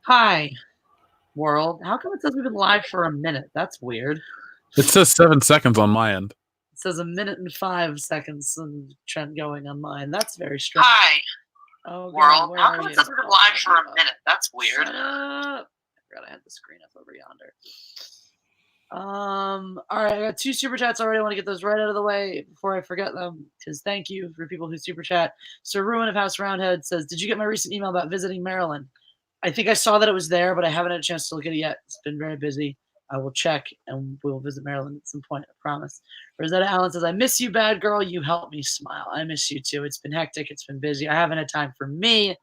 Hi, world. How come it says we've been live for a minute? That's weird. It says 7 seconds on my end. It says a minute and 5 seconds and trend going on mine. That's very strange. Hi, oh, world. How come it says we've been live for a minute? That's weird. I forgot I had the screen up over yonder. All right, I got 2 super chats already. I want to get those right out of the way before I forget them. Because thank you for people who super chat. Sir Ruin of House Roundhead says, "Did you get my recent email about visiting Maryland?" I think I saw that it was there, but I haven't had a chance to look at it yet. It's been very busy. I will check, and we will visit Maryland at some point, I promise. Rosetta Allen says, "I miss you, bad girl. You help me smile." I miss you, too. It's been hectic. It's been busy. I haven't had time for me.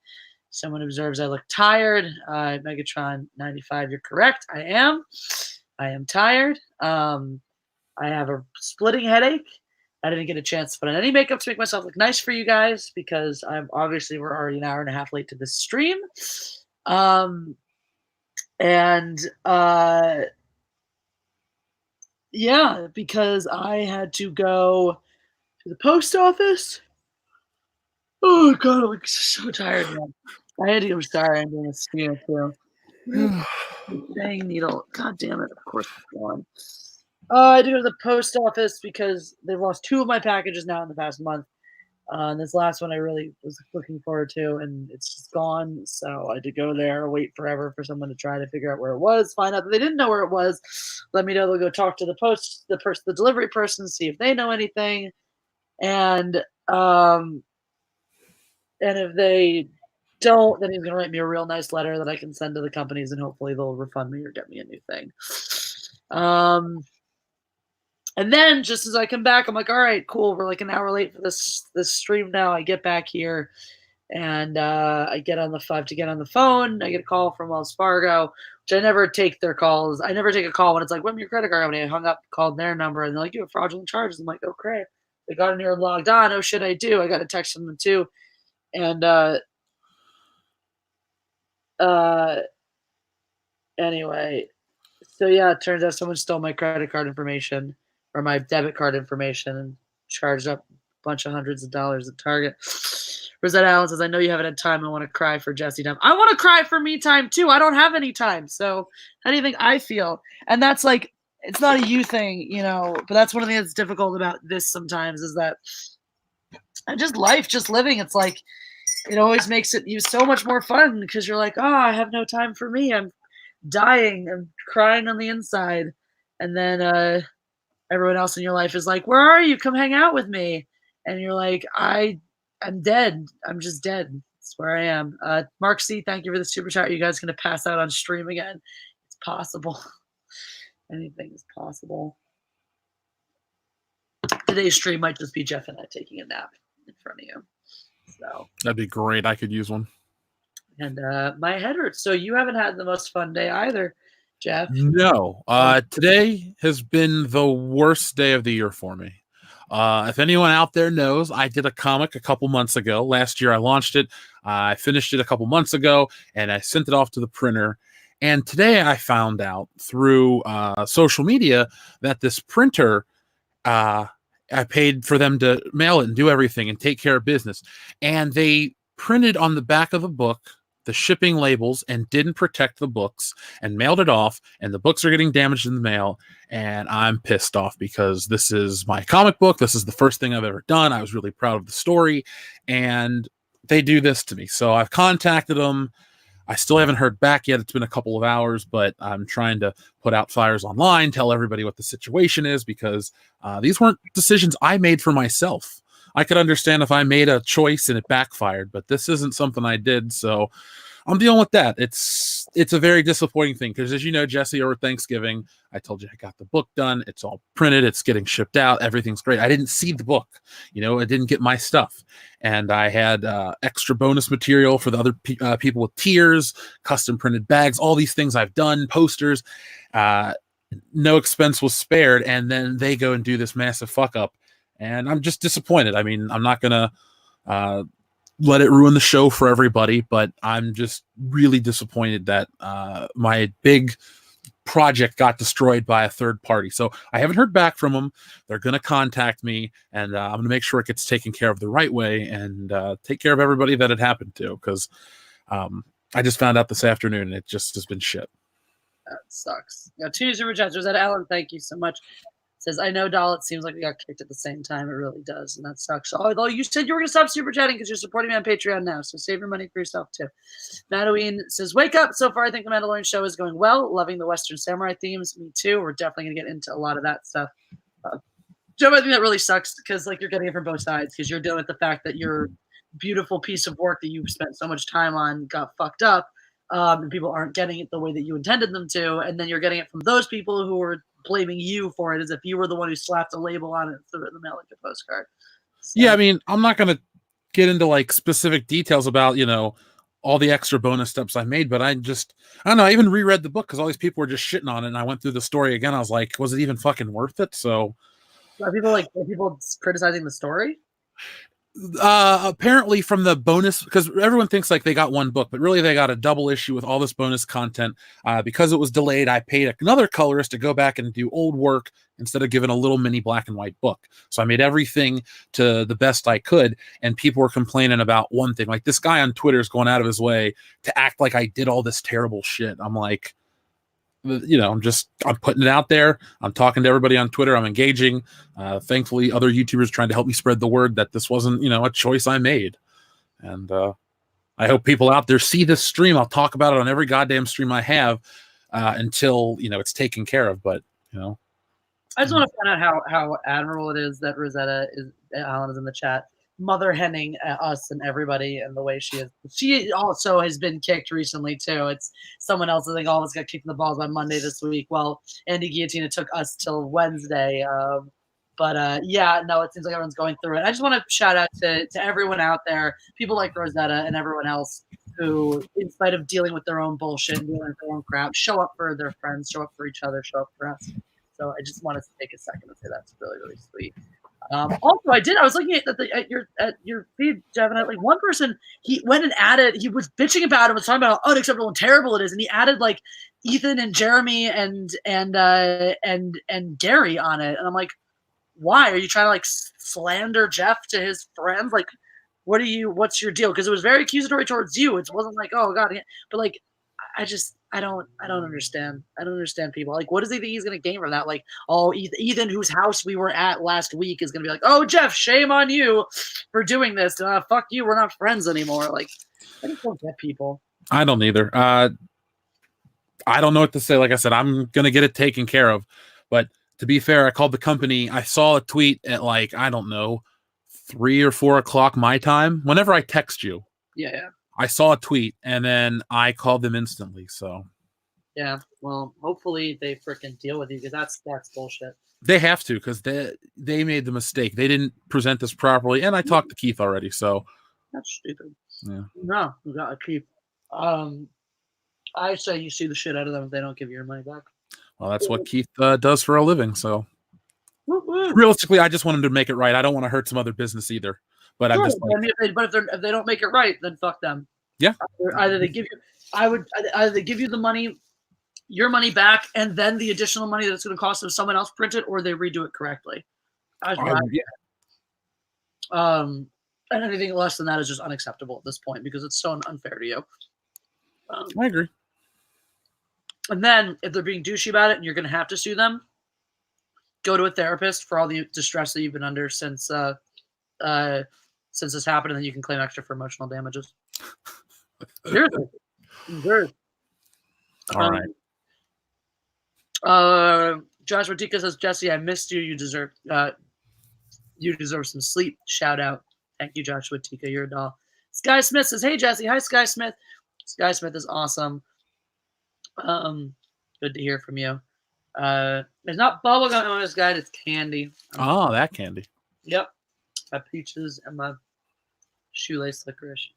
Someone observes I look tired. Megatron95, you're correct. I am. I am tired. I have a splitting headache. I didn't get a chance to put on any makeup to make myself look nice for you guys because we're already an hour and a half late to this stream. Yeah, because I had to go to the post office. Oh god, I'm so tired, man. I'm sorry, I'm doing a stream too. Dang needle. God damn it, of course it's gone. I had to go to the post office because they've lost 2 of my packages now in the past month. And this last one I really was looking forward to, and it's just gone. So I had to go there, wait forever for someone to try to figure out where it was, find out that they didn't know where it was. Let me know. They'll go talk to the delivery person, see if they know anything, and if they don't, then he's gonna write me a real nice letter that I can send to the companies, and hopefully they'll refund me or get me a new thing. And then just as I come back, I'm like, all right, cool. We're like an hour late for this stream now. I get back here and I get on the phone. I get a call from Wells Fargo, which I never take their calls. I never take a call when it's like, when your credit card company. I hung up, called their number, and they're like, you have fraudulent charges. I'm like, oh, great. They got in here and logged on. Oh, shit, I do. I got a text from them too. And anyway, so yeah, it turns out someone stole my credit card information or my debit card information and charged up a bunch of hundreds of dollars at Target. Rosetta Allen says, "I know you haven't had time. I want to cry for Jesse time. I want to cry for me time too. I don't have any time. So how do you think I feel?" And that's like, it's not a you thing, but that's one of the things that's difficult about this sometimes is that just life, just living. It's like, it always makes it so much more fun because you're like, oh, I have no time for me. I'm dying. I'm crying on the inside. And then everyone else in your life is like, where are you? Come hang out with me. And you're like, I'm dead. I'm just dead. That's where I am. Mark C, thank you for the super chat. You guys going to pass out on stream again? It's possible. Anything is possible. Today's stream might just be Jeff and I taking a nap in front of you. So that'd be great. I could use one. And my head hurts. So you haven't had the most fun day either, Jeff. No. Today has been the worst day of the year for me. If anyone out there knows, I did a comic a couple months ago. Last year I launched it. I finished it a couple months ago, and I sent it off to the printer. And today I found out through social media that this printer, I paid for them to mail it and do everything and take care of business. And they printed on the back of the book the shipping labels and didn't protect the books and mailed it off, and the books are getting damaged in the mail, and I'm pissed off because this is my comic book. This is the first thing I've ever done. I was really proud of the story, and they do this to me. So I've contacted them. I still haven't heard back yet. It's been a couple of hours, but I'm trying to put out fires online, tell everybody what the situation is, because these weren't decisions I made for myself. I could understand if I made a choice and it backfired, but this isn't something I did, so I'm dealing with that. It's a very disappointing thing, because as you know, Jesse, over Thanksgiving, I told you I got the book done. It's all printed. It's getting shipped out. Everything's great. I didn't see the book. I didn't get my stuff. And I had extra bonus material for the other people with tiers, custom printed bags, all these things I've done, posters. No expense was spared, and then they go and do this massive fuck up. And I'm just disappointed. I mean, I'm not going to let it ruin the show for everybody, but I'm just really disappointed that my big project got destroyed by a third party. So I haven't heard back from them. They're going to contact me, and I'm going to make sure it gets taken care of the right way and take care of everybody that it happened to, because I just found out this afternoon, and it just has been shit. That sucks. Yeah, 2 super chats. Was that Alan? Thank you so much. Says, I know, Doll, it seems like we got kicked at the same time. It really does, and that sucks. Although you said you were going to stop super chatting because you're supporting me on Patreon now, so save your money for yourself, too. Madeline says, wake up. So far, I think the Mandalorian show is going well. Loving the Western Samurai themes. Me, too. We're definitely going to get into a lot of that stuff. Joe, I think that really sucks because, like, you're getting it from both sides because you're dealing with the fact that your beautiful piece of work that you've spent so much time on got fucked up, and people aren't getting it the way that you intended them to, and then you're getting it from those people who are blaming you for it as if you were the one who slapped a label on it and threw it in the mail like a postcard. So, yeah, I mean, I'm not going to get into like specific details about, all the extra bonus steps I made, but I don't know, I even reread the book because all these people were just shitting on it, and I went through the story again. I was like, was it even fucking worth it? So are people criticizing the story? Apparently from the bonus, because everyone thinks like they got one book, but really they got a double issue with all this bonus content. Because it was delayed, I paid another colorist to go back and do old work instead of giving a little mini black and white book. So I made everything to the best I could, and people were complaining about one thing. Like, this guy on Twitter is going out of his way to act like I did all this terrible shit. I'm like, I'm putting it out there. I'm talking to everybody on Twitter. I'm engaging. Thankfully, other YouTubers trying to help me spread the word that this wasn't, a choice I made. And I hope people out there see this stream. I'll talk about it on every goddamn stream I have until, it's taken care of. But, I just want to find out how admirable it is that Alan is in the chat, mother henning us and everybody, and the way she is. She also has been kicked recently too. It's someone else. I think all of us got kicked in the balls by Monday this week. Well, Andy Guillotina took us till Wednesday. Yeah, no, it seems like everyone's going through it. I just want to shout out to everyone out there, people like Rosetta and everyone else who, in spite of dealing with their own bullshit and dealing with their own crap, show up for their friends, show up for each other, show up for us. So I just wanted to take a second to say that's really, really sweet. Also, I was looking at your feed, Jeff, and like one person, he went and added, he was bitching about it, was talking about how unacceptable and terrible it is, and he added like Ethan and Jeremy and Gary on it, and I'm like, why are you trying to like slander Jeff to his friends? Like, what's your deal? Because it was very accusatory towards you. It wasn't like, oh god, but like, I don't understand. I don't understand people. Like, what does he think he's going to gain from that? Like, oh, Ethan, whose house we were at last week, is going to be like, oh, Jeff, shame on you for doing this. Fuck you. We're not friends anymore. Like, I just don't get people. I don't either. I don't know what to say. Like I said, I'm going to get it taken care of. But to be fair, I called the company. I saw a tweet at like, I don't know, 3 or 4 o'clock my time. Whenever I text you. Yeah. I saw a tweet, and then I called them instantly. So, yeah, well, hopefully they freaking deal with you, because that's bullshit. They have to, because they made the mistake. They didn't present this properly, and I talked to Keith already. So that's stupid. Yeah. No, you got to keep. I say you see the shit out of them if they don't give you your money back. Well, that's what Keith does for a living. So realistically, I just want him to make it right. I don't want to hurt some other business either. But sure, I'm just like, if they don't make it right, then fuck them. Yeah. Either they give you the money, your money back, and then the additional money that's going to cost them someone else print it, or they redo it correctly. And anything less than that is just unacceptable at this point, because it's so unfair to you. I agree. And then if they're being douchey about it and you're going to have to sue them, go to a therapist for all the distress that you've been under since this happened, and then you can claim extra for emotional damages. Seriously. All right. Joshua Tika says, Jesse, I missed you. You deserve some sleep. Shout out. Thank you, Joshua Tika. You're a doll. Sky Smith says, hey, Jesse. Hi, Sky Smith. Sky Smith is awesome. Good to hear from you. It's not bubblegum on this guide. It's candy. Oh, that candy. Yep. My peaches and my shoelace licorice.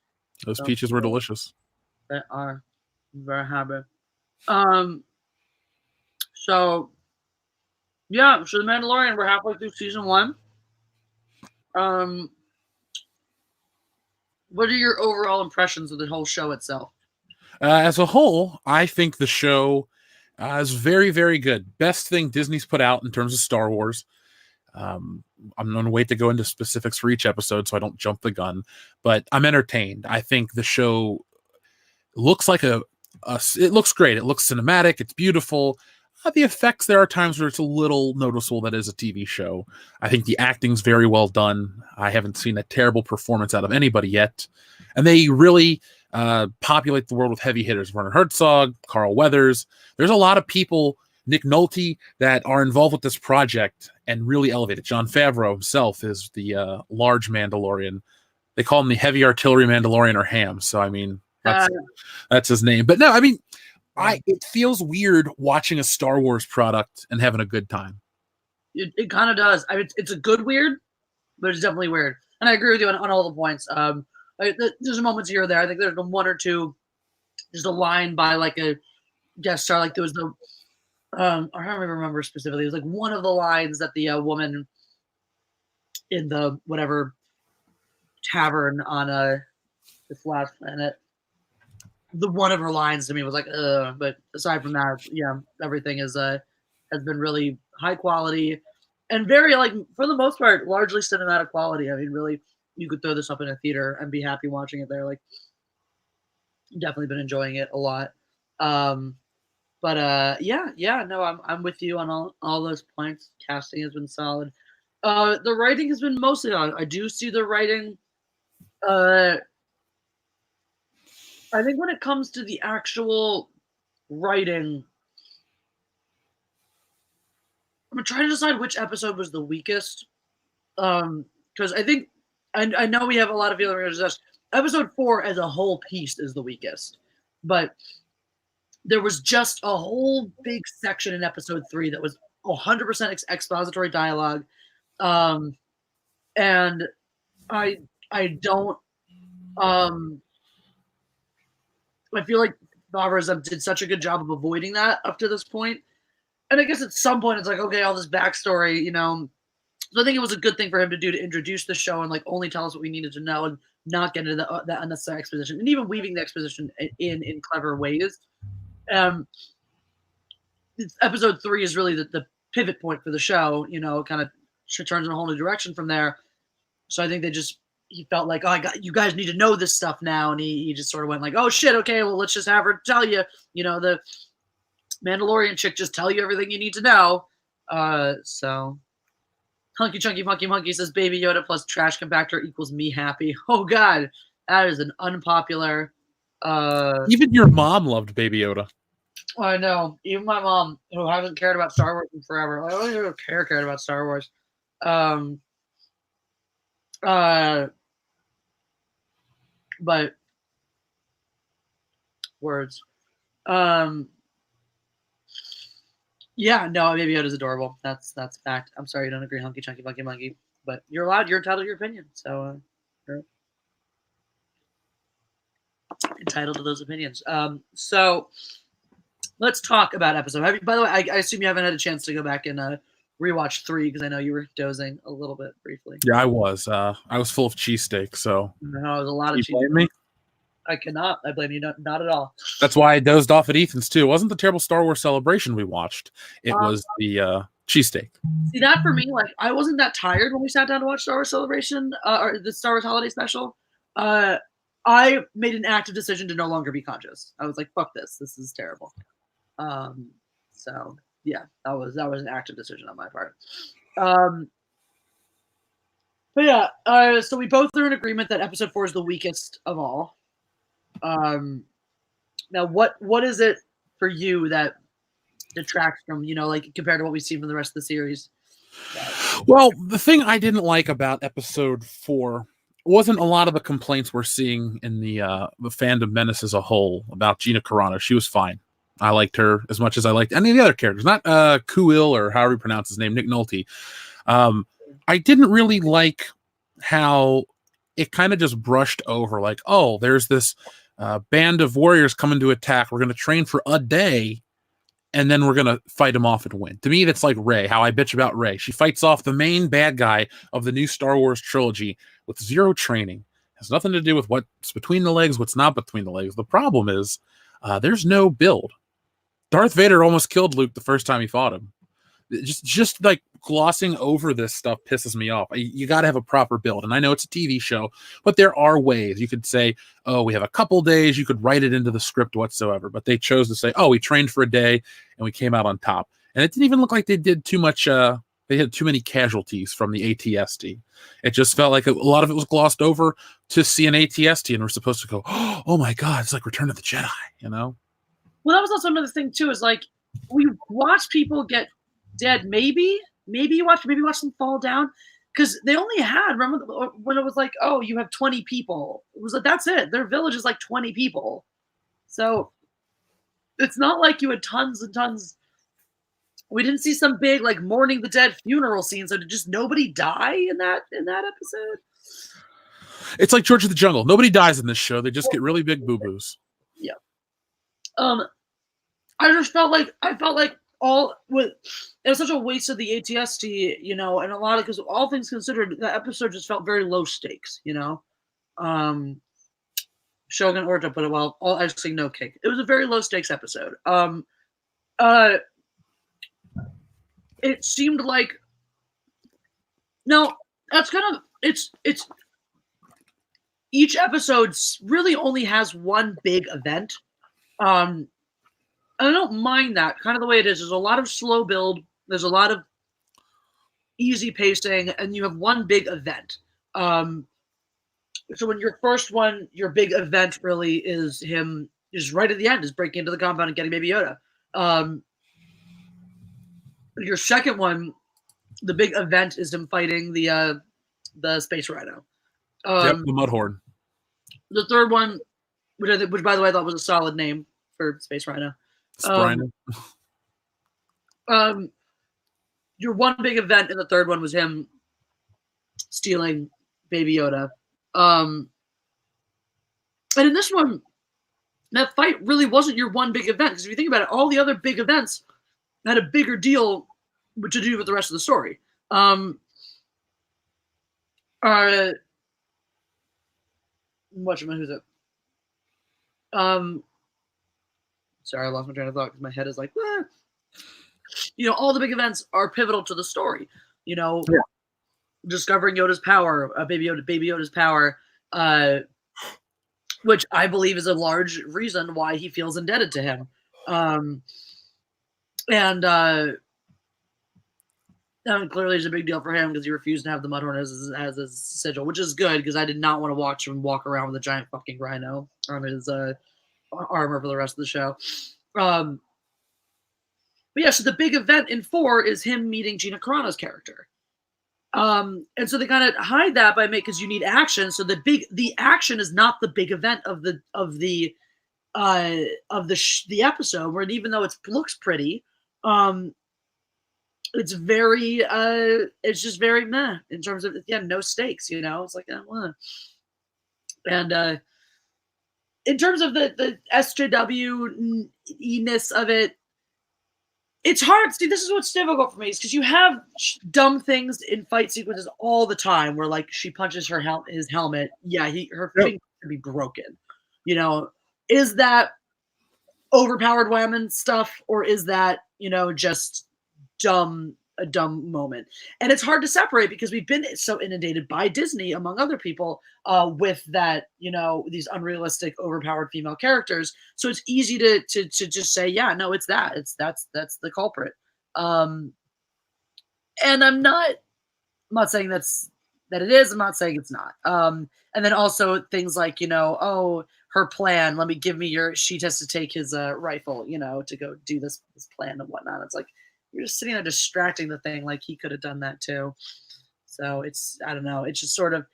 Those peaches were delicious. They are very happy. So the Mandalorian, we're halfway through season 1. What are your overall impressions of the whole show itself? As a whole, I think the show is very, very good. Best thing Disney's put out in terms of Star Wars. I'm going to wait to go into specifics for each episode so I don't jump the gun, but I'm entertained. I think the show looks like it looks great. It looks cinematic. It's beautiful. The effects, there are times where it's a little noticeable that is a TV show. I think the acting's very well done. I haven't seen a terrible performance out of anybody yet. And they really populate the world with heavy hitters. Werner Herzog, Carl Weathers. There's a lot of people, Nick Nolte, that are involved with this project and really elevate it. Jon Favreau himself is the large Mandalorian. They call him the heavy artillery Mandalorian, or Ham. So, I mean, that's his name. But no, I mean, it feels weird watching a Star Wars product and having a good time. It kind of does. I mean, it's a good weird, but it's definitely weird. And I agree with you on all the points. There's moments here or there. I think there's been one or two. There's a line by like a guest star. Like there was the, I don't even remember specifically. It was like one of the lines that the woman in the whatever tavern on this last planet. The one of her lines to me was like, but aside from that, yeah, everything is has been really high quality and very, like, for the most part, largely cinematic quality. I mean, really, you could throw this up in a theater and be happy watching it there. Like, definitely been enjoying it a lot. But yeah, no, I'm with you on all those points. Casting has been solid. The writing has been mostly on. I do see the writing. I think when it comes to the actual writing, I'm trying to decide which episode was the weakest. Because I think I know we have a lot of feelings. Episode 4 as a whole piece is the weakest, but there was just a whole big section in episode 3 that was 100% expository dialogue, and I don't. I feel like Favreau did such a good job of avoiding that up to this point. And I guess at some point it's like, okay, all this backstory, you know. So I think it was a good thing for him to do, to introduce the show and like only tell us what we needed to know and not get into that unnecessary exposition, and even weaving the exposition in clever ways. Episode 3 is really the pivot point for the show. You know, it kind of turns in a whole new direction from there. So I think he felt like, oh, you guys need to know this stuff now. And he just sort of went like, oh shit, okay, well, let's just have her tell you, you know, the Mandalorian chick just tell you everything you need to know. So Hunky Chunky Funky Monkey says Baby Yoda plus trash compactor equals me happy. Oh God, that is an unpopular. Even your mom loved Baby Yoda. I know. Even my mom, who hasn't cared about Star Wars in forever. I don't even cared about Star Wars. But words. Yeah, no, Baby Yoda's adorable. That's a fact. I'm sorry you don't agree, Hunky Chunky Funky Monkey, but you're allowed. You're entitled to your opinion. So you're entitled to those opinions. So let's talk about episode. By the way, I assume you haven't had a chance to go back and rewatch 3 because I know you were dozing a little bit briefly. Yeah, I was. I was full of cheesesteak, so. No, it was a lot of cheese. Blame me? I cannot. I blame you. Not at all. That's why I dozed off at Ethan's too. It wasn't the terrible Star Wars Celebration we watched. It was the cheesesteak. See, that for me, like, I wasn't that tired when we sat down to watch Star Wars Celebration or the Star Wars Holiday Special. I made an active decision to no longer be conscious. I was like, "Fuck this! This is terrible." So yeah, that was an active decision on my part. But yeah, so we both are in agreement that episode 4 is the weakest of all. Now what is it for you that detracts from, you know, like, compared to what we've seen from the rest of the series? Well, the thing I didn't like about episode 4 wasn't a lot of the complaints we're seeing in the fandom menace as a whole about Gina Carano. She was fine. I liked her as much as I liked any of the other characters. Not Kuil, or however you pronounce his name, Nick Nolte. I didn't really like how it kind of just brushed over, like, oh, there's this band of warriors coming to attack. We're going to train for a day, and then we're going to fight them off and win. To me, that's like Rey, how I bitch about Rey. She fights off the main bad guy of the new Star Wars trilogy with zero training. It has nothing to do with what's between the legs, what's not between the legs. The problem is there's no build. Darth Vader almost killed Luke the first time he fought him. Just like glossing over this stuff pisses me off. You got to have a proper build, and I know it's a TV show, but there are ways you could say, oh, we have a couple days, you could write it into the script whatsoever, but they chose to say, oh, we trained for a day and we came out on top. And it didn't even look like they did too much they had too many casualties from the ATST. It just felt like a lot of it was glossed over to see an ATST, and we're supposed to go, oh my god, it's like Return of the Jedi, you know? Well, that was also another thing too, is like we watch people get dead. Maybe you watch them fall down, because they only had, remember when it was like, oh, you have 20 people. It was like, that's it. Their village is like 20 people. So it's not like you had tons and tons. We didn't see some big like mourning the dead funeral scene. So did just nobody die in that episode? It's like George of the Jungle. Nobody dies in this show. They just get really big boo-boos. Yeah. I just felt like it was such a waste of the ATST, you know, and a lot of, because all things considered, the episode just felt very low stakes, you know. Shogun Orta put it well. All icing, no cake. It was a very low stakes episode. It seemed like, no, that's kind of, it's each episode really only has one big event. And I don't mind that, kind of the way it is. There's a lot of slow build. There's a lot of easy pacing, and you have one big event. So when your first one, your big event really is him, is right at the end, is breaking into the compound and getting Baby Yoda. Your second one, the big event is him fighting the space rhino. Yep, the Mudhorn. The third one, which by the way I thought was a solid name for Space Rhino. Your one big event in the third one was him stealing Baby Yoda. And in this one, that fight really wasn't your one big event, because if you think about it, all the other big events had a bigger deal to do with the rest of the story. Who's it? Sorry, I lost my train of thought because my head is like, ah. You know, all the big events are pivotal to the story. You know, yeah. Discovering Yoda's power, Baby Yoda's power, which I believe is a large reason why he feels indebted to him. And clearly it's a big deal for him because he refused to have the Mudhorn as his sigil, which is good because I did not want to watch him walk around with a giant fucking rhino on his armor for the rest of the show. But yeah, so the big event in 4 is him meeting Gina Carano's character. And so they kind of hide that because you need action. So the action is not the big event of the episode, where even though it looks pretty, it's very it's just very meh in terms of, yeah, no stakes, you know. It's like and in terms of the SJW-ness of it, it's hard. See, this is what's difficult for me, is because you have dumb things in fight sequences all the time where, like, she punches his helmet. Yeah, her finger could be broken. You know, is that overpowered women stuff, or is that, you know, just a dumb moment? And it's hard to separate because we've been so inundated by Disney, among other people, with that, you know, these unrealistic, overpowered female characters. So it's easy to just say, yeah, no, it's that's the culprit. And I'm not saying that it is. I'm not saying it's not. And then also things like, you know, oh, her plan, she has to take his rifle, you know, to go do this plan and whatnot. It's like, you're just sitting there distracting the thing, like he could have done that too. So it's, I don't know. It's just sort of,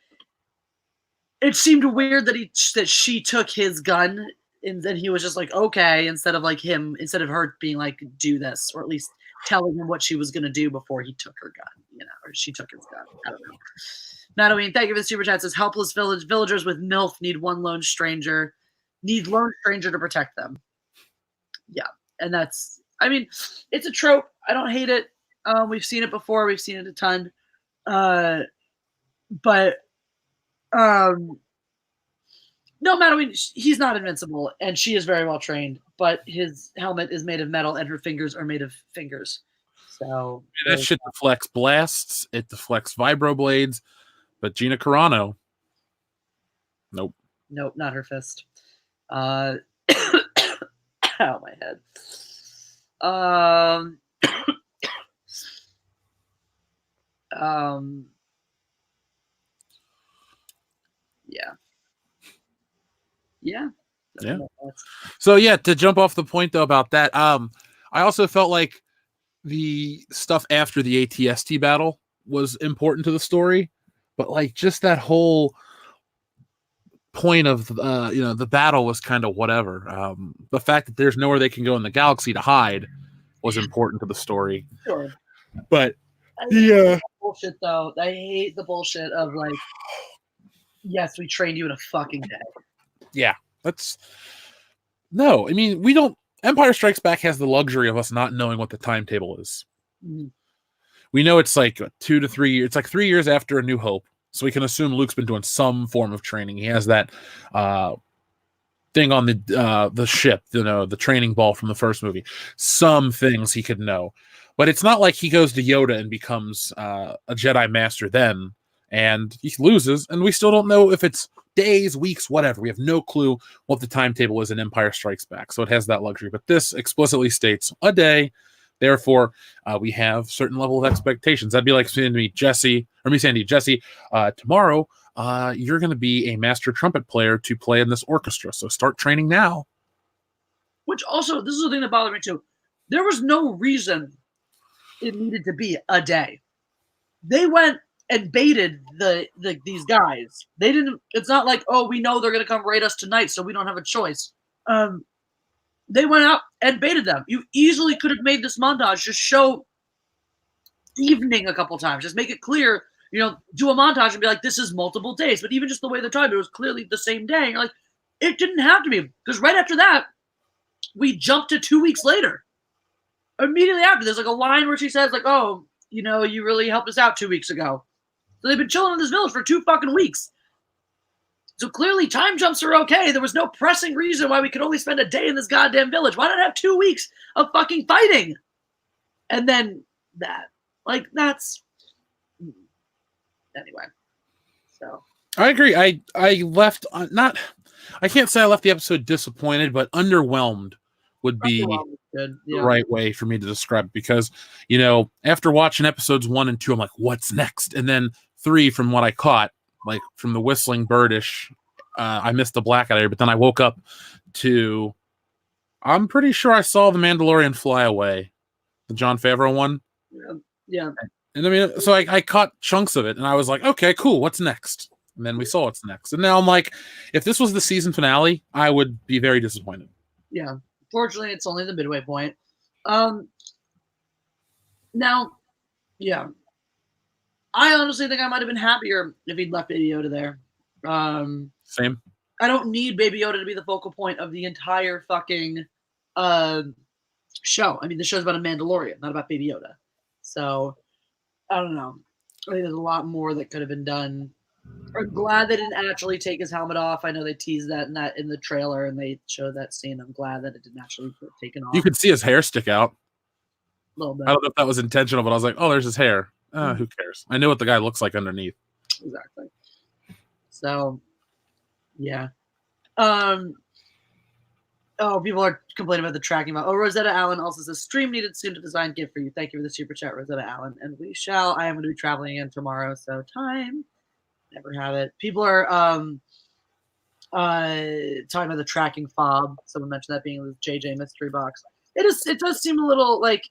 it seemed weird that she took his gun and then he was just like, okay, instead of her being like, do this, or at least telling him what she was going to do before he took her gun, you know, or she took his gun. I don't know. Madeline, thank you for the super chat. Says helpless villagers with MILF need lone stranger to protect them. Yeah. And that's, I mean, it's a trope. I don't hate it. We've seen it before. We've seen it a ton. But no, Madeline, he's not invincible, and she is very well trained, but his helmet is made of metal and her fingers are made of fingers. So That shit deflects blasts, it deflects vibroblades, but Gina Carano, nope. Nope, not her fist. Ow, my head. Um, um, yeah. Yeah. Yeah. So yeah, to jump off the point though about that, I also felt like the stuff after the ATST battle was important to the story, but like just that whole point of the battle was kind of whatever. The fact that there's nowhere they can go in the galaxy to hide was important to the story. Sure. But bullshit though. I hate the bullshit of like, yes, we trained you in a fucking day. Yeah, that's no. I mean, we don't. Empire Strikes Back has the luxury of us not knowing what the timetable is. Mm-hmm. We know it's like 2 to 3 years. It's like 3 years after A New Hope, so we can assume Luke's been doing some form of training. He has that thing on the ship, the training ball from the first movie. Some things he could know, but it's not like he goes to Yoda and becomes a Jedi Master then, and he loses, and we still don't know if it's days, weeks, whatever. We have no clue what the timetable is in Empire Strikes Back, so it has that luxury. But this explicitly states a day. Therefore, we have certain level of expectations. That'd be like saying to me, Jesse, tomorrow, you're going to be a master trumpet player to play in this orchestra. So start training now. Which also, this is the thing that bothered me too. There was no reason it needed to be a day. They went and baited these guys. They didn't. It's not like, oh, we know they're going to come raid us tonight, so we don't have a choice. They went out and baited them. You easily could have made this montage just show evening a couple times. Just make it clear, do a montage and be like, this is multiple days. But even just the way they're talking, it was clearly the same day. You're like, it didn't have to be. Because right after that, we jumped to 2 weeks later. Immediately after, there's like a line where she says, like, oh, you really helped us out 2 weeks ago. So they've been chilling in this village for 2 fucking weeks. So clearly time jumps are okay. There was no pressing reason why we could only spend a day in this goddamn village. Why not have 2 weeks of fucking fighting? And then that. Like, that's... Anyway. So. I agree. I left... I can't say I left the episode disappointed, but underwhelmed would be the right way for me to describe it. Because, after watching episodes 1 and 2, I'm like, what's next? And then 3, from what I caught, like from the whistling birdish, I missed the blackout area, but then I woke up to, I'm pretty sure I saw the Mandalorian fly away, the Jon Favreau one. Yeah. And I mean, so I caught chunks of it, and I was like, okay, cool, what's next? And then we saw what's next. And now I'm like, if this was the season finale, I would be very disappointed. Yeah. Fortunately, it's only the midway point. Now, yeah. I honestly think I might have been happier if he'd left Baby Yoda there. Same. I don't need Baby Yoda to be the focal point of the entire fucking show. I mean, the show's about a Mandalorian, not about Baby Yoda. So, I don't know. I think there's a lot more that could have been done. I'm glad they didn't actually take his helmet off. I know they teased that in the trailer and they showed that scene. I'm glad that it didn't actually get taken off. You could see his hair stick out. A little bit. I don't know if that was intentional, but I was like, oh, there's his hair. Who cares? I know what the guy looks like underneath. Exactly. So, yeah. People are complaining about the tracking. Rosetta Allen also says, stream needed soon to design gift for you. Thank you for the super chat, Rosetta Allen. And we shall. I am going to be traveling again tomorrow, so time. Never have it. People are talking about the tracking fob. Someone mentioned that being the JJ mystery box. It does seem a little like,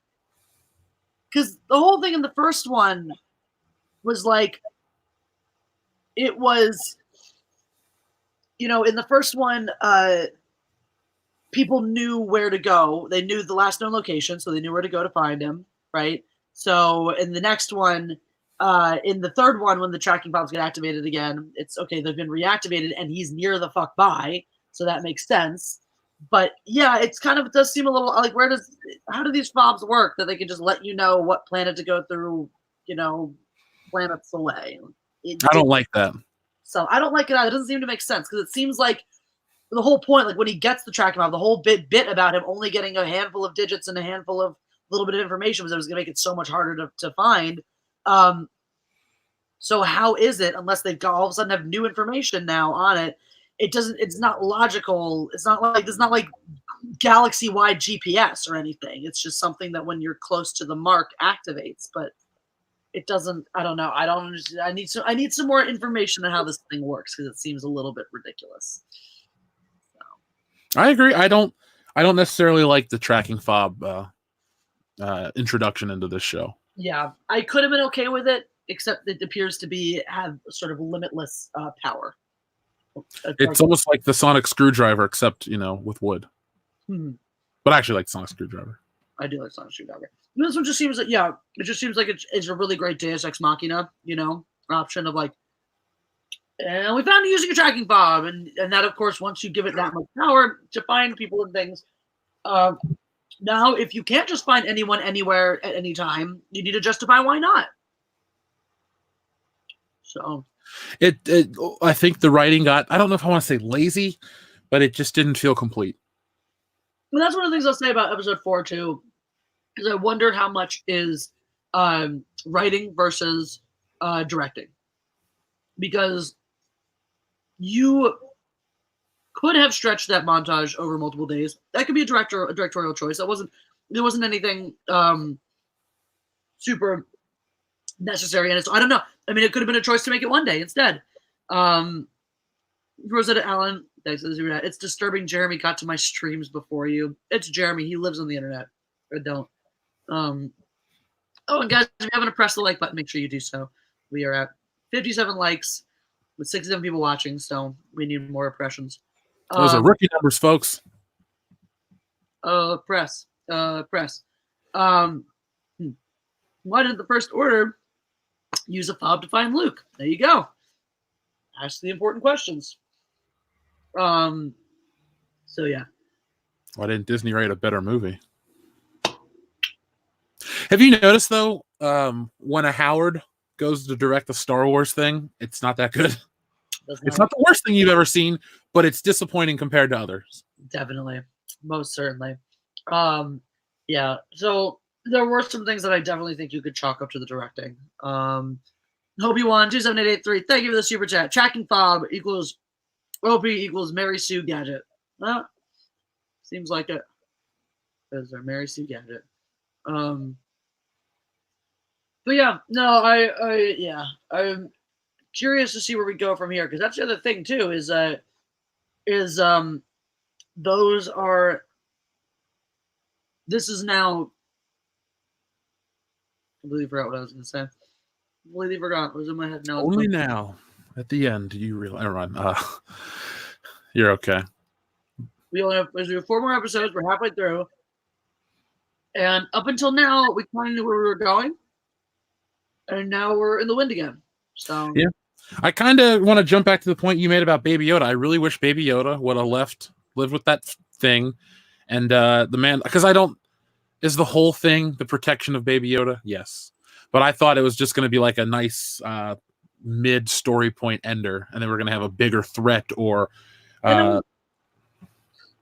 because the whole thing in the first one was like, it was, in the first one, people knew where to go. They knew the last known location, so they knew where to go to find him, right? So in the next one, in the third one, when the tracking fobs get activated again, it's okay, they've been reactivated, and he's near the fuck by, so that makes sense. But yeah, it does seem a little like, how do these fobs work that they can just let you know what planet to go through, planets away? I don't like that. So I don't like it either. It doesn't seem to make sense because it seems like the whole point, like when he gets the tracking fob, the whole bit about him only getting a handful of digits and a handful of little bit of information was that it was going to make it so much harder to find. So how is it, unless they've got all of a sudden have new information now on it, it's not logical. It's not like galaxy wide GPS or anything. It's just something that when you're close to the mark activates, but it doesn't. I don't know. I don't understand. I need some more information on how this thing works, because it seems a little bit ridiculous. I agree. I don't necessarily like the tracking fob introduction into this show. Yeah, I could have been okay with it, except it appears to have sort of limitless power. It's almost like the sonic screwdriver, except with wood. But I actually like sonic screwdriver. I do like sonic screwdriver. This one just seems like it just seems like it's a really great Deus Ex Machina, option of like, and we found you using a tracking fob, and that of course once you give it that much power to find people and things. Now, if you can't just find anyone anywhere at any time, you need to justify why not. So, I think the writing got, I don't know if I want to say lazy, but it just didn't feel complete. And that's one of the things I'll say about episode 4 too, is I wonder how much is writing versus directing, because you could have stretched that montage over multiple days. That could be a directorial choice. There wasn't anything super necessary in it. So I don't know. I mean, it could have been a choice to make it one day instead. Rosetta Allen, thanks. It's disturbing Jeremy got to my streams before you. It's Jeremy. He lives on the internet. I don't. Oh, and guys, if you haven't pressed the like button, make sure you do so. We are at 57 likes with 67 people watching, so we need more impressions. Those are rookie numbers, folks. Press. Why didn't the First Order use a fob to find Luke? There you go. Ask the important questions. So yeah. Why didn't Disney write a better movie? Have you noticed though, when a Howard goes to direct the Star Wars thing, it's not that good. It's not the worst thing you've ever seen, but it's disappointing compared to others. Definitely. Most certainly. Yeah. So there were some things that I definitely think you could chalk up to the directing. Obi-Wan 27883, thank you for the super chat. Tracking fob equals OP equals Mary Sue Gadget. Well, seems like it. Is our Mary Sue Gadget. But yeah, no, I'm curious to see where we go from here, because that's the other thing too, is those are, this is now, I completely forgot what I was going to say. Completely forgot. It was in my head. No, only now at the end do you realize, everyone, you're okay. We have 4 more episodes. We're halfway through, and up until now we kind of knew where we were going, and now we're in the wind again. So yeah, I kind of want to jump back to the point you made about Baby Yoda. I really wish Baby Yoda would have lived with that thing, and the man, because is the whole thing the protection of Baby Yoda? Yes, but I thought it was just going to be like a nice mid story point ender, and then we're going to have a bigger threat or.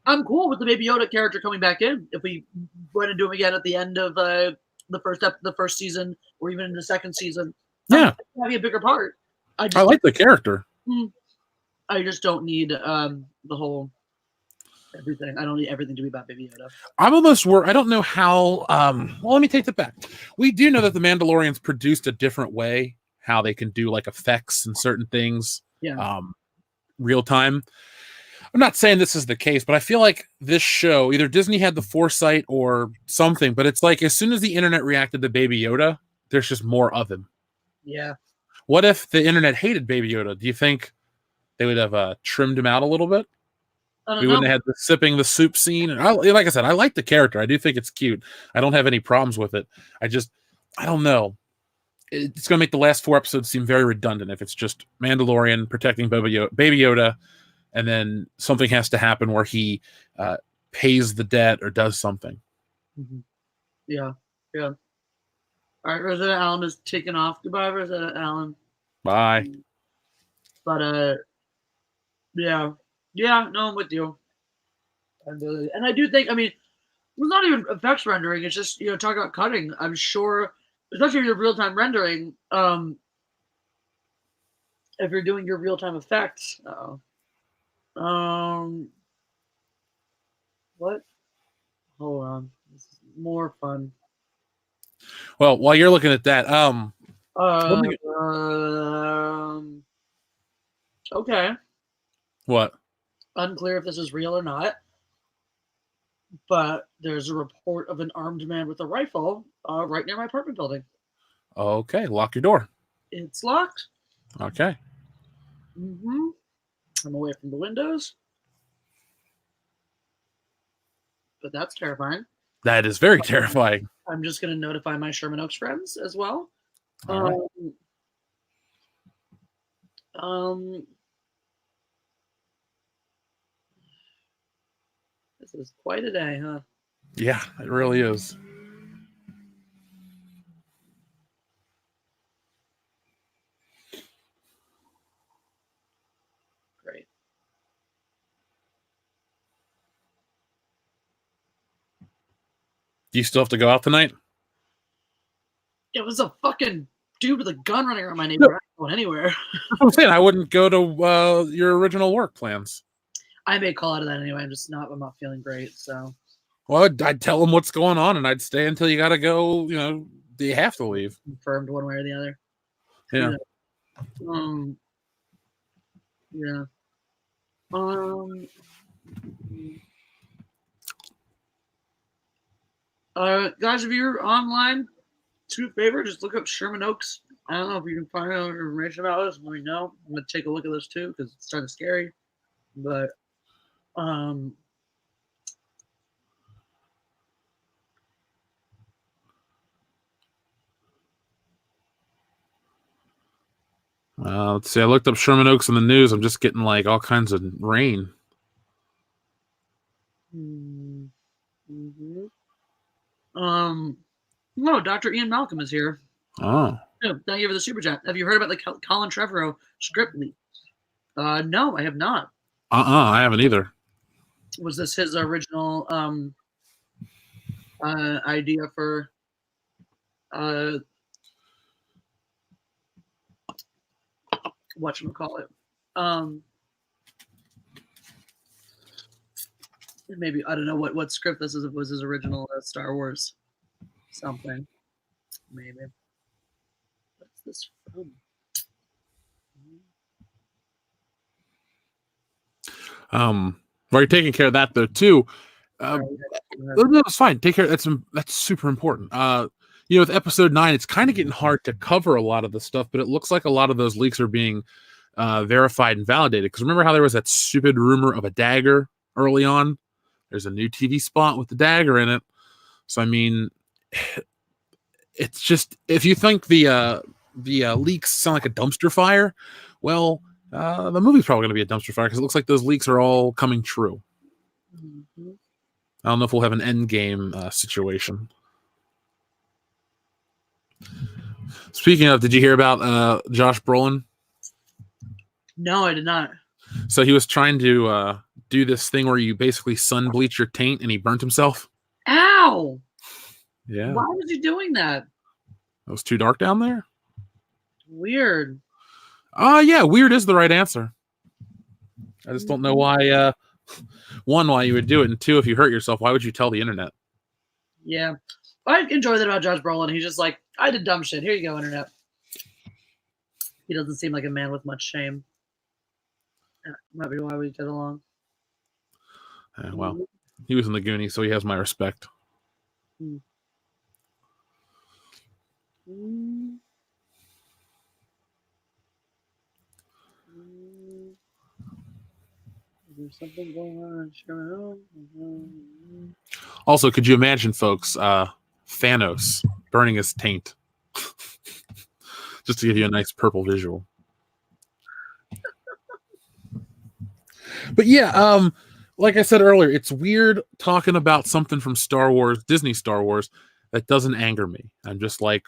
I'm cool with the Baby Yoda character coming back in if we went into him again at the end of the first season, or even in the second season. Yeah, having a bigger part. I like the character. I just don't need the whole everything. I don't need everything to be about Baby Yoda. I'm almost worried. I don't know how. Well, let me take that back. We do know that the Mandalorians produced a different way, how they can do like effects and certain things. Yeah. Real time. I'm not saying this is the case, but I feel like this show, either Disney had the foresight or something, but it's like as soon as the internet reacted to Baby Yoda, there's just more of him. Yeah. What if the internet hated Baby Yoda? Do you think they would have trimmed him out a little bit? We wouldn't have had the sipping the soup scene. Like I said, I like the character. I do think it's cute. I don't have any problems with it. I don't know. It's going to make the last 4 episodes seem very redundant if it's just Mandalorian protecting Baby Yoda, and then something has to happen where he pays the debt or does something. Mm-hmm. Yeah. All right, Rosetta Allen is taking off. Goodbye, Rosetta Allen. Bye. But yeah, no, I'm with you. And I do think, I mean, It's not even effects rendering. It's just, talk about cutting. I'm sure, especially if you're real time rendering, if you're doing your real time effects. What? Hold on. This is more fun. Well, while you're looking at that, Okay. what? Unclear if this is real or not, but there's a report of an armed man with a rifle right near my apartment building. Okay, lock your door. It's locked. Okay. I'm away from the windows, but that's terrifying. That is very terrifying. I'm just going to notify my Sherman Oaks friends as well. All right. This is quite a day, huh? Yeah, it really is. Great. Do you still have to go out tonight? It was a fucking dude with a gun running around my neighborhood. I'm not going anywhere. I'm saying I wouldn't go to your original work plans. I may call out of that anyway. I'm not feeling great. So, well, I'd tell them what's going on, and I'd stay until you got to go. Do you have to leave? Confirmed one way or the other. Yeah. Yeah. Guys, if you're online, do a favor, just look up Sherman Oaks. I don't know if you can find out information about this. Let me know. I'm gonna take a look at this too because it's kind of scary. But let's see. I looked up Sherman Oaks in the news. I'm just getting like all kinds of rain. No, Dr. Ian Malcolm is here. Oh. Yeah, thank you for the super chat. Have you heard about the Colin Trevorrow script leak? No, I have not. I haven't either. Was this his original idea for whatchamacallit? Maybe I don't know what script this is. It was his original Star Wars something. Maybe. What's this from? While you're taking care of that though too. No, it's fine. Take care. That's super important. With episode 9, it's kind of getting hard to cover a lot of the stuff, but it looks like a lot of those leaks are being verified and validated. Because remember how there was that stupid rumor of a dagger early on? There's a new TV spot with the dagger in it. So I mean, it's just, if you think the leaks sound like a dumpster fire, well, the movie's probably going to be a dumpster fire because it looks like those leaks are all coming true. Mm-hmm. I don't know if we'll have an end game situation. Speaking of, did you hear about Josh Brolin? No, I did not. So he was trying to do this thing where you basically sun bleach your taint, and he burnt himself. Ow! Yeah. Why was he doing that? It was too dark down there? Weird. Yeah, weird is the right answer. I just don't know why, one, why you would do it, and two, if you hurt yourself, why would you tell the internet? Yeah. I enjoy that about Josh Brolin. He's just like, I did dumb shit. Here you go, internet. He doesn't seem like a man with much shame. Might be why we get along. Well, he was in the Goonies, so he has my respect. Is there something going on? Also, could you imagine, folks, Thanos burning his taint? Just to give you a nice purple visual. But yeah, like I said earlier, it's weird talking about something from Star Wars, Disney Star Wars, that doesn't anger me. I'm just like,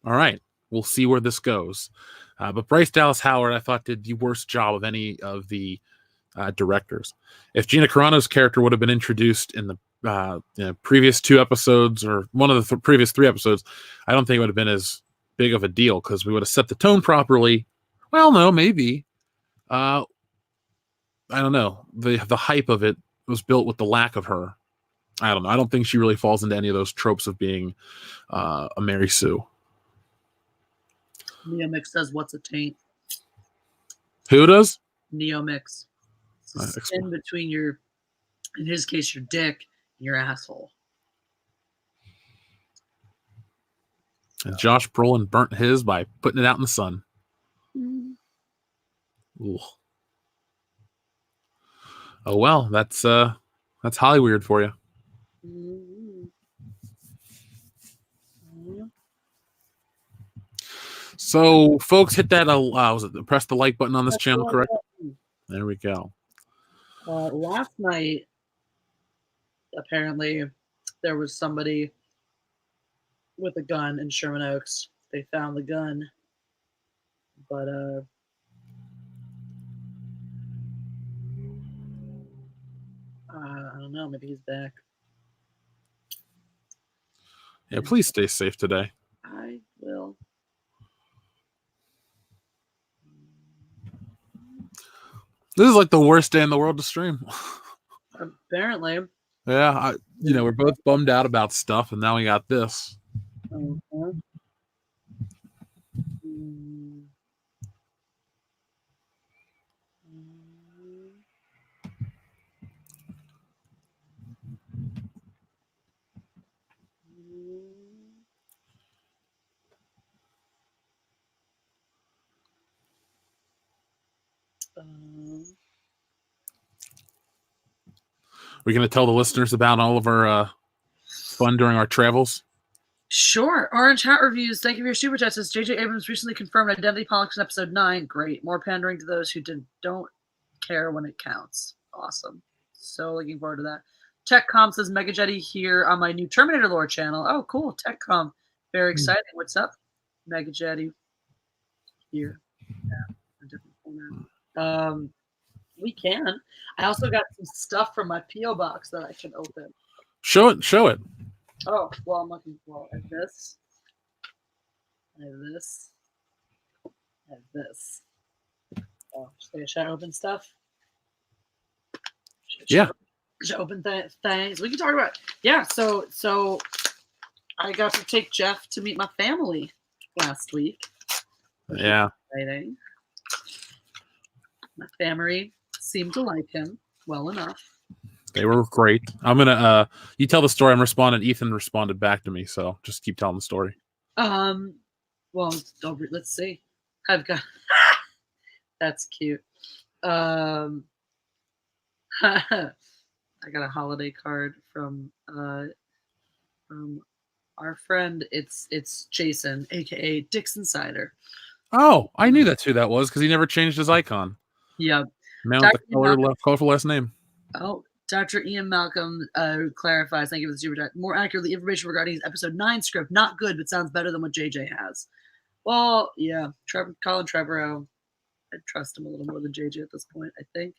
all right, we'll see where this goes. But Bryce Dallas Howard, I thought, did the worst job of any of the directors. If Gina Carano's character would have been introduced in the previous 2 episodes or one of the previous 3 episodes, I don't think it would have been as big of a deal because we would have set the tone properly. Well, no, maybe. I don't know. The hype of it was built with the lack of her. I don't know. I don't think she really falls into any of those tropes of being a Mary Sue. Neomix says, "What's a taint?" Who does? Neomix. It's the skin between your, in his case, your dick and your asshole. And Josh Brolin burnt his by putting it out in the sun. Ooh. Oh well, that's Hollyweird for you. So, folks, hit that. Press the like button on this channel, correct? There we go. Last night, apparently, there was somebody with a gun in Sherman Oaks. They found the gun, but I don't know. Maybe he's back. Yeah, please stay safe today. I will. This is like the worst day in the world to stream. Apparently. Yeah, we're both bummed out about stuff, and now we got this. Uh-huh. We're going to tell the listeners about all of our fun during our travels. Sure. Orange Hat Reviews. Thank you for your super chat. Says J.J. Abrams recently confirmed identity politics in episode 9. Great. More pandering to those who don't care when it counts. Awesome. So looking forward to that. TechCom says Mega Jetty here on my new Terminator lore channel. Oh, cool. TechCom. Very exciting. What's up? Mega Jetty here. Yeah, a different format. We can. I also got some stuff from my P.O. box that I can open. Show it. Oh, well, I'm looking for this. I have this. I have this. Oh, should I open stuff? Should I open things? We can talk about it. Yeah, so I got to take Jeff to meet my family last week. Yeah. Exciting. My family seemed to like him well enough. They were great. I'm gonna you tell the story. I'm responding. Ethan responded back to me, so just keep telling the story. Well, let's see. I've got that's cute. I got a holiday card from our friend. It's Jason, aka Dixon Cider. Oh, I knew that's who that was because he never changed his icon. Yep. Man with the colorful last name. Oh, Dr. Ian Malcolm clarifies, thank you for the super chat. More accurately, information regarding his episode 9 script. Not good, but sounds better than what JJ has. Well, yeah. Colin Trevorrow, I trust him a little more than JJ at this point, I think.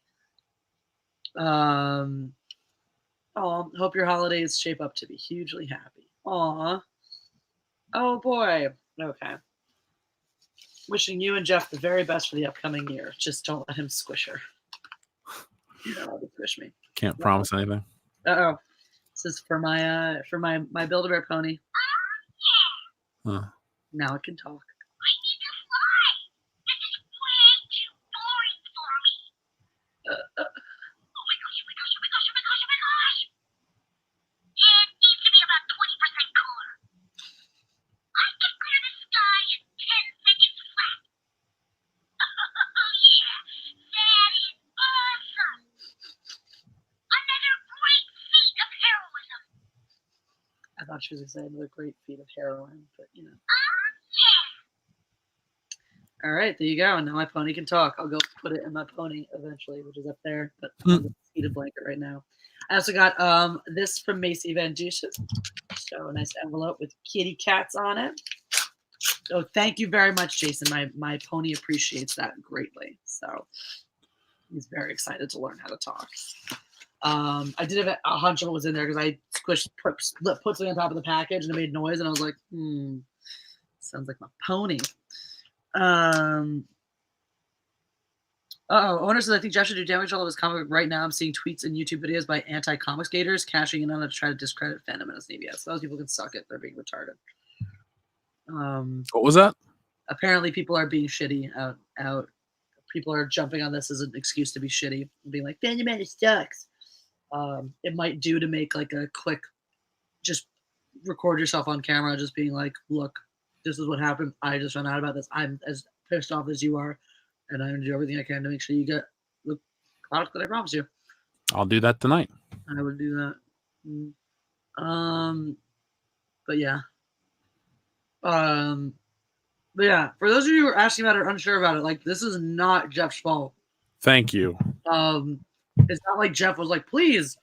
Hope your holidays shape up to be hugely happy. Aw. Oh, boy. Okay. Wishing you and Jeff the very best for the upcoming year. Just don't let him squish her. You know how to squish me. Can't promise anything. Uh-oh. This is for my Build-A-Bear pony. Huh. Now it can talk. I need to fly. This is way too boring for me. Oh my gosh, oh my gosh, oh my gosh, oh my gosh, oh my gosh. It needs to be about 20% cooler. I can clear the sky in 10 seconds flat. Oh yeah, that is awesome. Another great feat of heroism. I thought she was going to say another great feat of heroin, but you know. All right, there you go. And now my pony can talk. I'll go put it in my pony eventually, which is up there, but on the heated blanket right now. I also got this from Macy Van Dusen. So a nice envelope with kitty cats on it. Oh, thank you very much, Jason. My pony appreciates that greatly. So He's very excited to learn how to talk. I did have a hunch of what was in there because I put something on top of the package and it made noise, and I was like, sounds like my pony. Owner says, I think Jeff should do damage all of his comic book right now. I'm seeing tweets and YouTube videos by anti-comic skaters cashing in on it to try to discredit fandom and CBS. Those people can suck it. They're being retarded. What was that? Apparently, people are being shitty out. People are jumping on this as an excuse to be shitty and being like, Fandom Man, it sucks. It might do to make like a quick, just record yourself on camera, just being like, look, this is what happened. I just found out about this. I'm as pissed off as you are, and I'm going to do everything I can to make sure you get the product that I promised you. I'll do that tonight. I would do that. But yeah. But yeah, for those of you who are asking about it or unsure about it, like, this is not Jeff's fault. Thank you. It's not like Jeff was like, please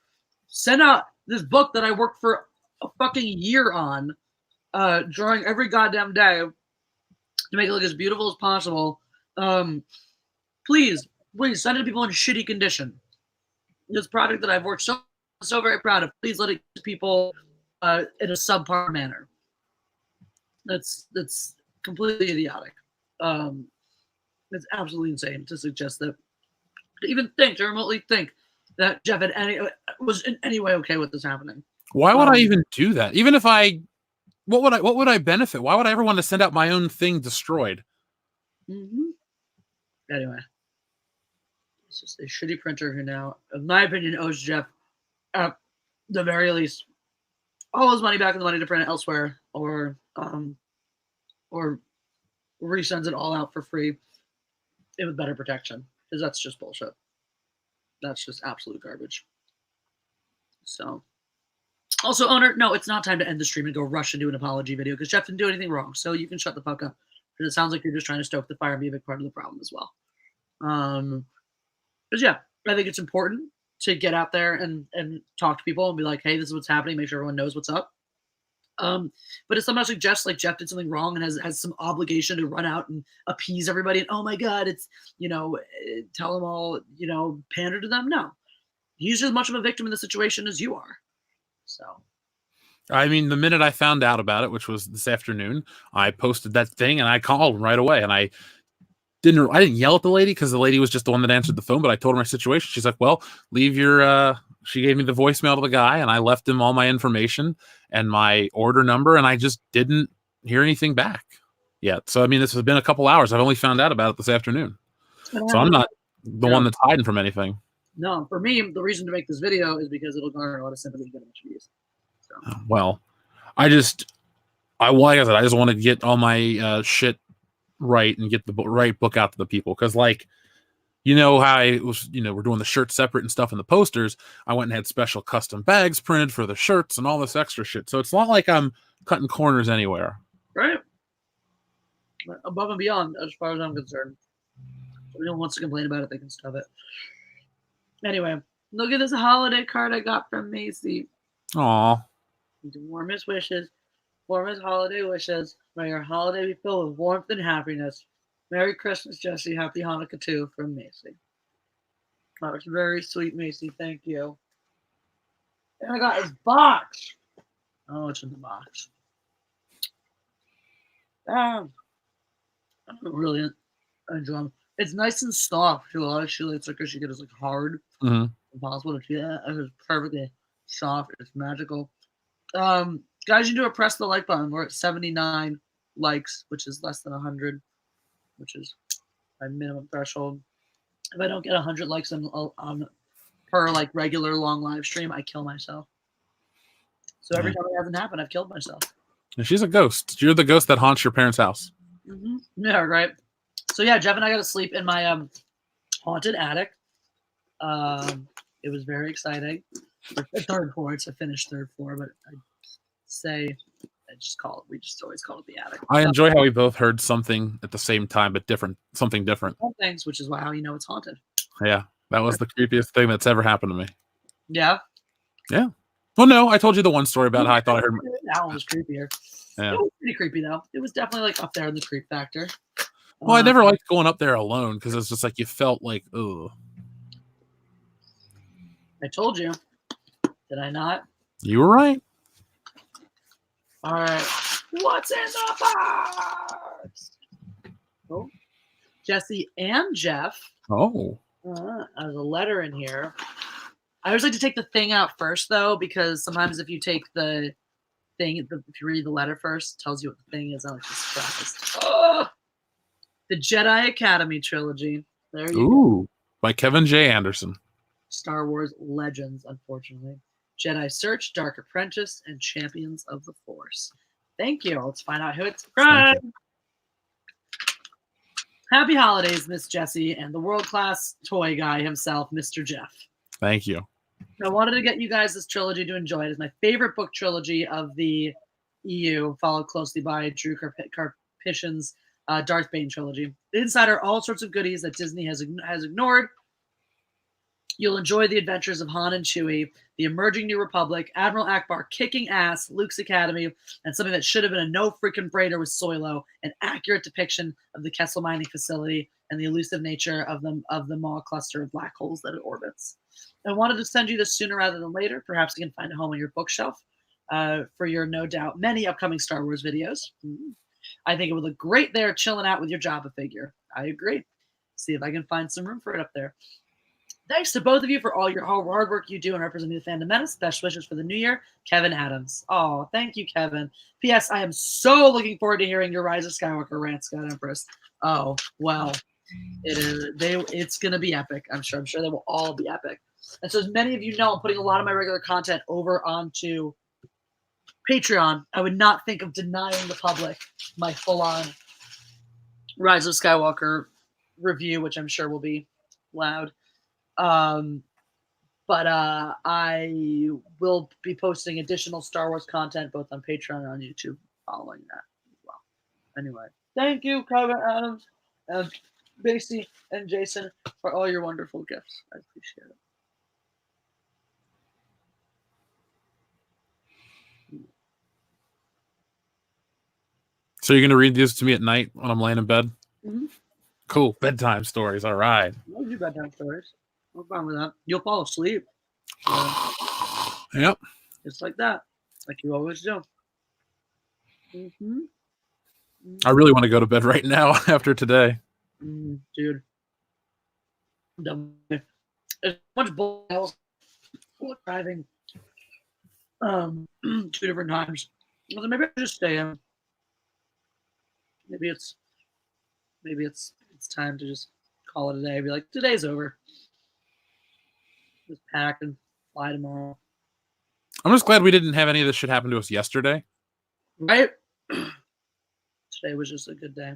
send out this book that I worked for a fucking year on, drawing every goddamn day to make it look as beautiful as possible. Please send it to people in shitty condition. This project that I've worked so very proud of, please let it to people in a subpar manner. That's completely idiotic. It's absolutely insane to suggest that, to remotely think that Jeff was in any way okay with this happening. Why would I even do that? Even if what would I benefit? Why would I ever want to send out my own thing destroyed? Anyway, it's just a shitty printer who now, in my opinion, owes Jeff, at the very least, all his money back and the money to print it elsewhere, or resends it all out for free with better protection, because that's just bullshit. That's just absolute garbage. So, also, owner, no, it's not time to end the stream and go rush into an apology video, because Jeff didn't do anything wrong, so you can shut the fuck up, because it sounds like you're just trying to stoke the fire and be a big part of the problem as well. But yeah, I think it's important to get out there and talk to people and be like, hey, this is what's happening, make sure everyone knows what's up. But it sometimes suggests like Jeff did something wrong and has some obligation to run out and appease everybody. And oh my God, it's, tell them all, pander to them. No, he's as much of a victim in the situation as you are. So, I mean, the minute I found out about it, which was this afternoon, I posted that thing and I called right away. And I didn't yell at the lady because the lady was just the one that answered the phone, but I told her my situation. She's like, well, leave your, she gave me the voicemail to the guy and I left him all my information and my order number. And I just didn't hear anything back yet. So, I mean, this has been a couple hours. I've only found out about it this afternoon. So I'm not the one that's hiding from anything. No, for me, the reason to make this video is because it'll garner a lot of sympathy and get a bunch of views. So. Well, like I said, I just want to get all my shit right and get the right book out to the people. Because, like, how I was, we're doing the shirts separate and stuff in the posters. I went and had special custom bags printed for the shirts and all this extra shit. So it's not like I'm cutting corners anywhere. Right. Above and beyond, as far as I'm concerned. If anyone wants to complain about it, they can stop it. Anyway, look at this holiday card I got from Macy. Aw. Warmest wishes. Warmest holiday wishes. May your holiday be filled with warmth and happiness. Merry Christmas, Jesse. Happy Hanukkah, too, from Macy. That was very sweet, Macy. Thank you. And I got his box. Oh, it's in the box. I really enjoy them. It's nice and soft, too. A lot of chili stickers you get is like hard. Impossible to do that. It's perfectly soft. It's magical. Guys, you do a press the like button. We're at 79 likes, which is less than 100, which is my minimum threshold. If I don't get 100 likes on per like regular long live stream, I kill myself. So every time it hasn't happened, I've killed myself. And she's a ghost. You're the ghost that haunts your parents' house. Yeah, right. So yeah, Jeff and I got to sleep in my haunted attic. It was very exciting. Third floor. It's a finished third floor, but we just always call it the attic. I enjoy how we both heard something at the same time, but something different. Things, which is how you know it's haunted. Yeah, that was the creepiest thing that's ever happened to me. Yeah. Yeah. Well, no, I told you the one story about how I thought I heard. That one was creepier. Yeah. It was pretty creepy though. It was definitely like up there in the creep factor. Well, I never liked going up there alone because it's just like you felt like, ugh. I told you. Did I not? You were right. All right. What's in the box? Oh, Jesse and Jeff. Oh. There's a letter in here. I always like to take the thing out first, though, because sometimes if you take the thing, if you read the letter first, it tells you what the thing is. I like to surprise. Oh, the Jedi Academy trilogy. There you go. Ooh. By Kevin J. Anderson. Star Wars Legends, unfortunately. Jedi Search, Dark Apprentice, and Champions of the Force. Thank you. Let's find out who it's from. Happy holidays, Miss Jessie, and the world-class toy guy himself, Mr. Jeff. Thank you. I wanted to get you guys this trilogy to enjoy. It is my favorite book trilogy of the EU, followed closely by Drew Karpyshyn's Darth Bane trilogy. Inside are all sorts of goodies that Disney has ignored. You'll enjoy the adventures of Han and Chewie, the emerging New Republic, Admiral Akbar kicking ass, Luke's Academy, and something that should have been a no freaking brainer with Soilo, an accurate depiction of the Kessel mining facility and the elusive nature of the Maw cluster of black holes that it orbits. I wanted to send you this sooner rather than later. Perhaps you can find a home on your bookshelf for your no doubt many upcoming Star Wars videos. I think it would look great there chilling out with your Jabba figure. I agree. See if I can find some room for it up there. Thanks to both of you for all your hard work you do in representing the Fandom Menace. Best wishes for the new year, Kevin Adams. Oh, thank you, Kevin. P.S. I am so looking forward to hearing your Rise of Skywalker rant, Scott Empress. Oh, well, it's going to be epic. I'm sure they will all be epic. And so as many of you know, I'm putting a lot of my regular content over onto Patreon. I would not think of denying the public my full-on Rise of Skywalker review, which I'm sure will be loud. But I will be posting additional Star Wars content both on Patreon and on YouTube following that as well. Anyway, thank you, Kevin Adams, and Basie and Jason for all your wonderful gifts. I appreciate it. So you're going to read these to me at night when I'm laying in bed? Mm-hmm. Cool. Bedtime stories. All right. I'll do bedtime stories. No problem with that. You'll fall asleep. Yep. Just like that. Like you always do. Mm-hmm. I really want to go to bed right now after today. Dude. There's much bull driving 2 different times. So maybe I just stay in. Maybe it's time to just call it a day. Be like, today's over. Just pack and fly tomorrow. I'm just glad we didn't have any of this shit happen to us yesterday. Right? Today was just a good day.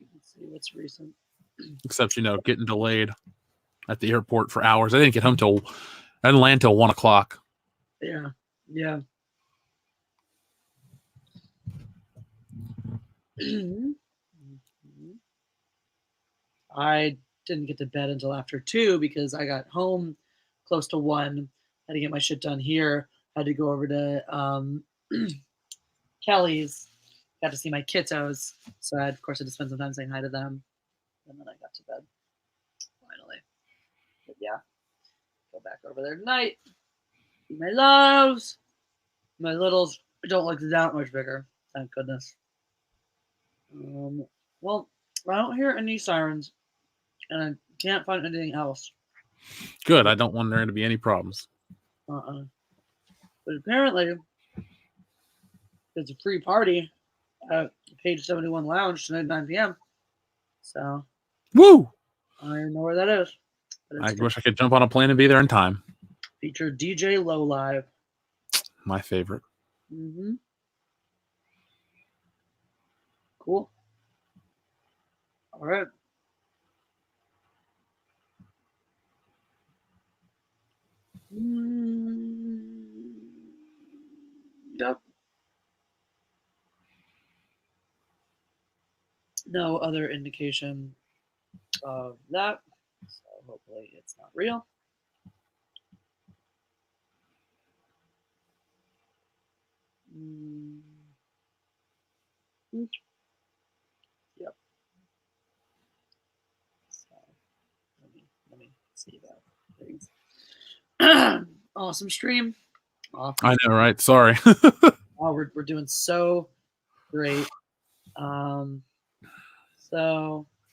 Let's see what's recent. Except, getting delayed at the airport for hours. I didn't get home I didn't land till 1 o'clock. Yeah. Yeah. I didn't get to bed until after 2 because I got home close to 1. Had to get my shit done here. Had to go over to Kelly's. Got to see my kiddos. So of course I had to spend some time saying hi to them. And then I got to bed. Finally. But yeah. Go back over there tonight. See my loves. My littles don't look that much bigger. Thank goodness. Well, I don't hear any sirens. And I can't find anything else. Good. I don't want there to be any problems. But apparently, it's a free party at Page 71 Lounge tonight at 9 p.m. So, woo! I don't know where that is. I wish I could jump on a plane and be there in time. Feature DJ Low Live. My favorite. Cool. All right. Yep. No other indication of that. So hopefully it's not real. See that. Awesome stream. Awesome. I know, right? Sorry. Oh, we're doing so great. So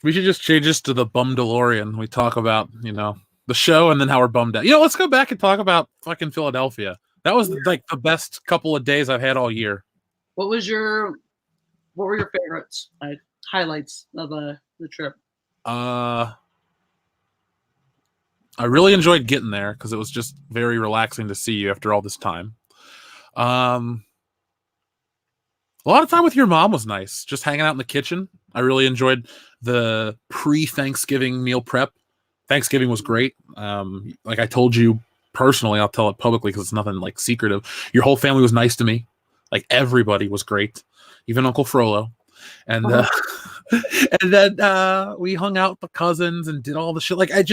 We should just change this to the Bumdalorian. We talk about, the show and then how we're bummed out. Let's go back and talk about fucking Philadelphia. That was like the best couple of days I've had all year. what were your favorites? Highlights of the trip? I really enjoyed getting there because it was just very relaxing to see you after all this time. A lot of time with your mom was nice. Just hanging out in the kitchen. I really enjoyed the pre-Thanksgiving meal prep. Thanksgiving was great. Like I told you personally, I'll tell it publicly because it's nothing like secretive. Your whole family was nice to me. Like everybody was great, even Uncle Frollo. And and then we hung out with the cousins and did all the shit. Like I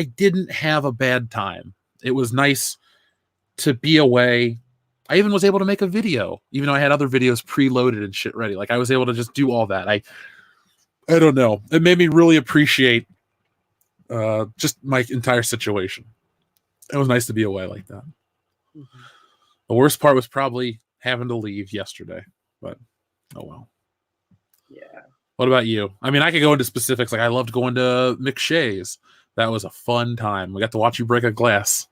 didn't have a bad time. It was nice to be away. I even was able to make a video, even though I had other videos preloaded and shit ready. Like I was able to just do all that. I don't know. It made me really appreciate just my entire situation. It was nice to be away like that. Mm-hmm. The worst part was probably having to leave yesterday, but oh well. Yeah. What about you? I mean, I could go into specifics. Like I loved going to McShay's. That was a fun time. We got to watch you break a glass.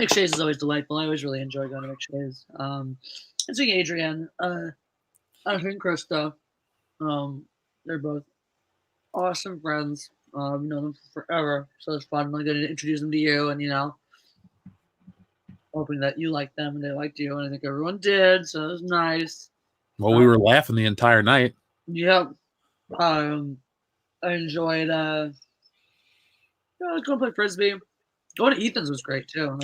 McShay's is always delightful. I always really enjoy going to McShay's. And seeing Adrian, I think Krista, they're both awesome friends. I've known them for forever, so it's fun. Like getting to introduce them to you, and hoping that you liked them and they liked you, and I think everyone did, so it was nice. Well, we were laughing the entire night. Yep. I enjoyed going to play frisbee. Going to Ethan's was great too.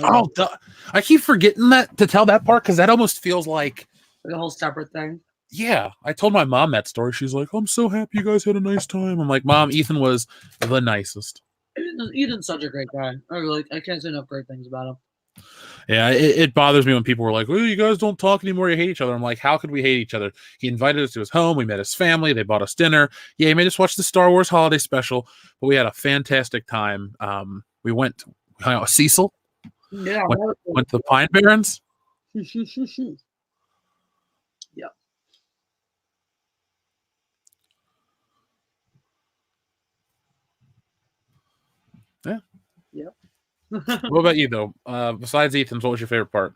I keep forgetting to tell that part because that almost feels like a whole separate thing. Yeah, I told my mom that story. She's like, "I'm so happy you guys had a nice time." I'm like, "Mom, Ethan was the nicest." Ethan's such a great guy. I can't say enough great things about him. Yeah, it bothers me when people were like, "Oh, you guys don't talk anymore. You hate each other." I'm like, "How could we hate each other?" He invited us to his home. We met his family. They bought us dinner. Yeah, he made us watch the Star Wars holiday special. But we had a fantastic time. We went hung out with Cecil. Yeah, went to the Pine Barrens. Yeah. Yeah. Yep. What about you though? Besides Ethan's, what was your favorite part?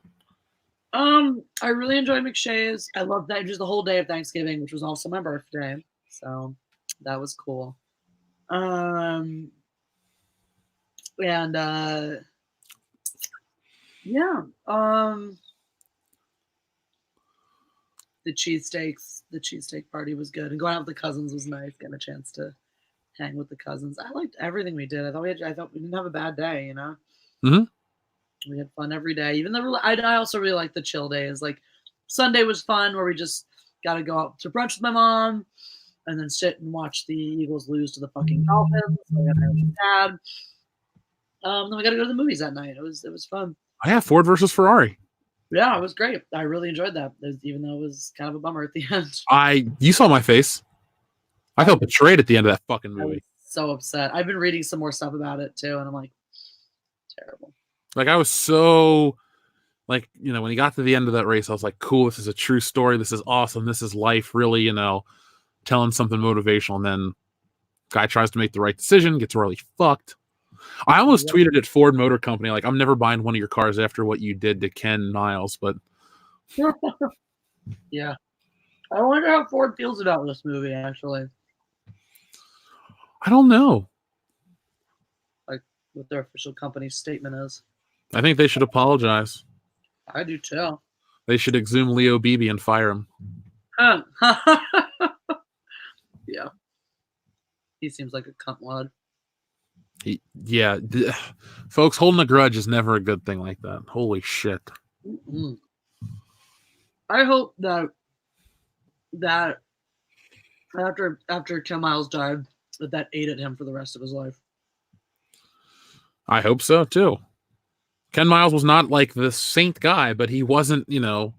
I really enjoyed McShay's. I loved that just the whole day of Thanksgiving, which was also my birthday. So that was cool. And yeah. The cheesesteak party was good. And going out with the cousins was nice. Getting a chance to hang with the cousins. I liked everything we did. I thought we didn't have a bad day, Mm-hmm. We had fun every day. Even though I also really like the chill days. Like Sunday was fun where we just got to go out to brunch with my mom and then sit and watch the Eagles lose to the fucking Dolphins. So I got to hang with Dad. Then we got to go to the movies that night. It was fun. I have Ford versus Ferrari. Yeah, it was great. I really enjoyed that, even though it was kind of a bummer at the end. You saw my face. I felt betrayed at the end of that fucking movie. I was so upset. I've been reading some more stuff about it too, and I'm like, terrible. Like I was so, like, when he got to the end of that race, I was like, cool, this is a true story. This is awesome. This is life, really, telling something motivational. And then guy tries to make the right decision, gets really fucked. I almost tweeted at Ford Motor Company, like, I'm never buying one of your cars after what you did to Ken Niles, but. Yeah. I wonder how Ford feels about this movie, actually. I don't know. Like, what their official company statement is. I think they should apologize. I do too. They should exhume Leo Beebe and fire him. Yeah. He seems like a cunt wad. Yeah. Folks, holding a grudge is never a good thing like that. Holy shit. Mm-hmm. I hope that after Ken Miles died, that ate at him for the rest of his life. I hope so too. Ken Miles was not like the saint guy, but he wasn't, a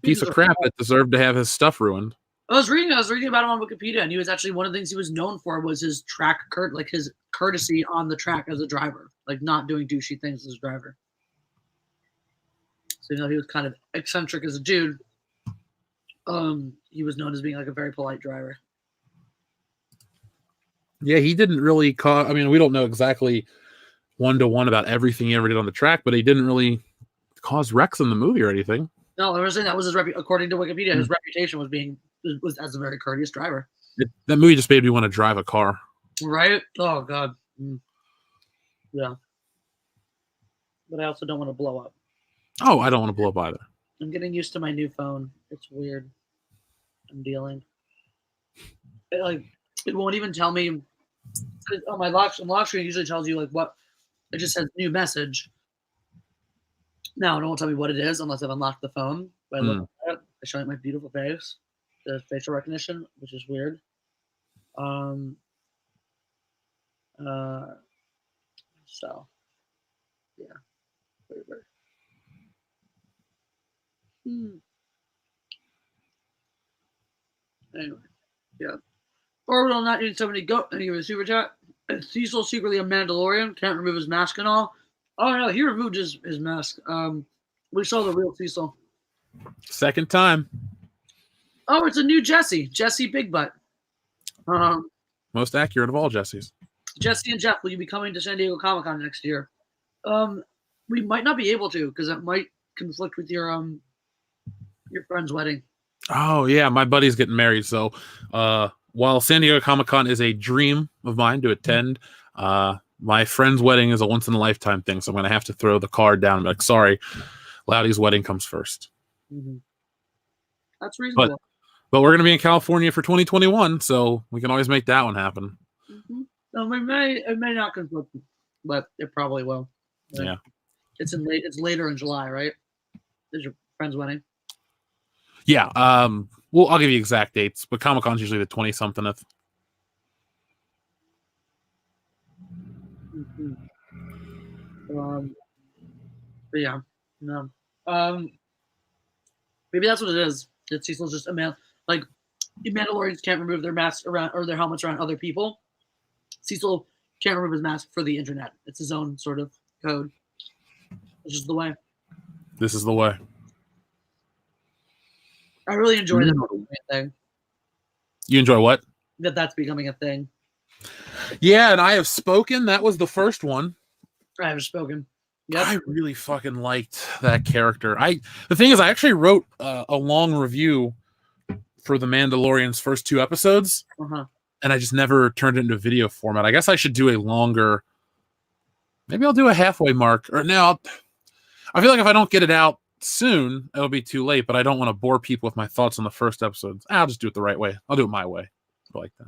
piece of crap that deserved to have his stuff ruined. I was reading about him on Wikipedia, and he was actually one of the things he was known for was his his courtesy on the track as a driver, like not doing douchey things as a driver. So he was kind of eccentric as a dude. He was known as being like a very polite driver. Yeah, he didn't really cause. I mean, we don't know exactly 1-to-1 about everything he ever did on the track, but he didn't really cause wrecks in the movie or anything. No, I was saying that was his according to Wikipedia, his reputation was as a very courteous driver. That movie just made me want to drive a car. Right? Oh God. Yeah. But I also don't want to blow up. Oh, I don't want to blow up either. I'm getting used to my new phone. It's weird. I'm dealing. It won't even tell me. On my lock screen, it usually tells you like what. It just says new message. Now it won't tell me what it is unless I've unlocked the phone. But I look at it, I show it my beautiful face, the facial recognition, which is weird. So, yeah. Weird. Anyway, yeah. Orbital not needing somebody to go. Anyway, super chat. Cecil secretly a Mandalorian, can't remove his mask and all. Oh no, he removed his mask. We saw the real Cecil. Second time. Oh, it's a new Jesse. Jesse Big Butt. Most accurate of all Jessies. Jesse and Jeff, will you be coming to San Diego Comic-Con next year? We might not be able to because it might conflict with your friend's wedding. Oh yeah, my buddy's getting married, so while San Diego Comic-Con is a dream of mine to attend, my friend's wedding is a once-in-a-lifetime thing, so I'm going to have to throw the card down and be like, sorry, Loudy's wedding comes first. Mm-hmm. That's reasonable. But we're going to be in California for 2021, so we can always make that one happen. Mm-hmm. So it may not conflict, but it probably will. Yeah. It's later in July, right? Is your friend's wedding? Yeah. Well, I'll give you exact dates, but Comic-Con's usually the 20-somethingth. Mm-hmm. But yeah, no. Maybe that's what it is. That Cecil's just a man. Like, Mandalorians can't remove their masks around or their helmets around other people. Cecil can't remove his mask for the internet. It's his own sort of code. It's just the way. This is the way. I really enjoy that thing. You enjoy what? That's becoming a thing. Yeah, and I have spoken. That was the first one. I have spoken. Yep. I really fucking liked that character. The thing is, I actually wrote a long review for the Mandalorian's first 2 episodes, and I just never turned it into video format. I guess I should do a longer. Maybe I'll do a halfway mark. Or no, I feel like if I don't get it out soon, it'll be too late. But I don't want to bore people with my thoughts on the first episodes. I'll just do it the right way. I'll do it my way. I like that.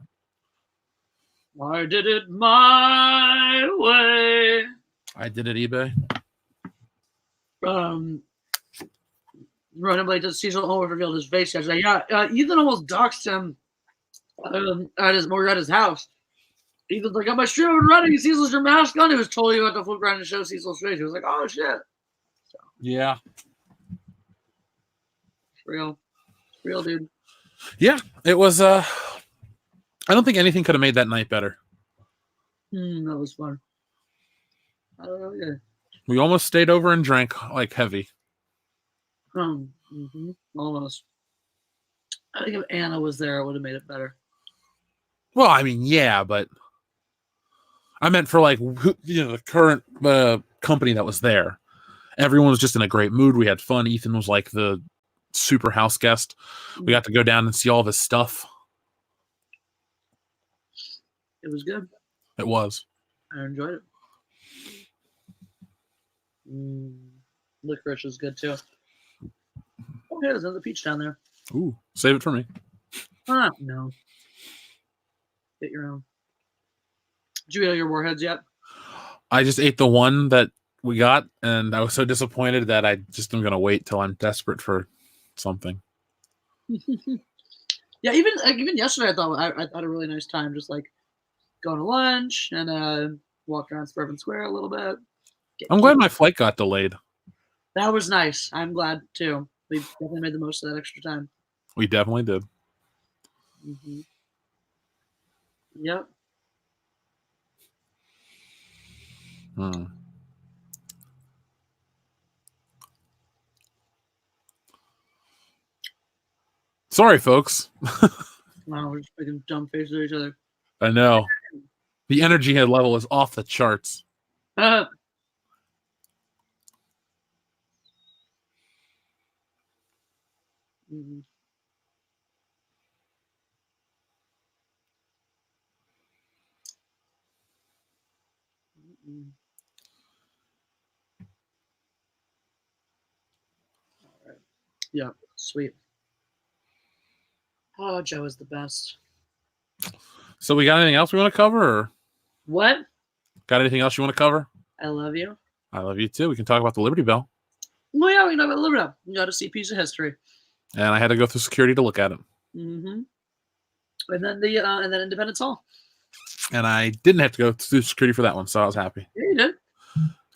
I did it my way. I did it eBay. Randomly, does Cecil almost revealed his face yesterday? Yeah, Ethan almost doxed him at his house. Ethan's like, "On my stream, I'm running. Cecil's your mask on." He was totally about to flip around and show Cecil's face. He was like, "Oh shit!" So, yeah, it's real, dude. Yeah, it was. I don't think anything could have made that night better. That was fun. I don't know either. We almost stayed over and drank like heavy. Almost. I think if Anna was there, it would have made it better. Well, I mean, yeah, but I meant for like the current company that was there. Everyone was just in a great mood. We had fun. Ethan was like the super house guest. We got to go down and see all of his stuff. It was good. It was. I enjoyed it. Licorice is good too. Oh, yeah, there's another peach down there. Ooh, save it for me. No. Get your own. Did you eat all your warheads yet? I just ate the one that we got, and I was so disappointed that I just am going to wait till I'm desperate for something. Yeah, even yesterday, I had a really nice time, just like going to lunch and walked around Suburban Square a little bit. I'm glad my flight got delayed. That was nice. I'm glad too. We definitely made the most of that extra time. We definitely did. Mm-hmm. Yep. Hmm. Sorry, folks. Wow, we're just making dumb faces at each other. I know. The energy level is off the charts. Mhm. Mhm. All right. Yeah, sweet. Oh, Joe is the best. So we got anything else we want to cover, or What? got anything else you want to cover? I love you. I love you too. We can talk about the Liberty Bell. Well, yeah, we know about Liberty. You got to see a piece of history. And I had to go through security to look at it. Mm-hmm. And then and then Independence Hall. And I didn't have to go through security for that one, so I was happy. Yeah, you did.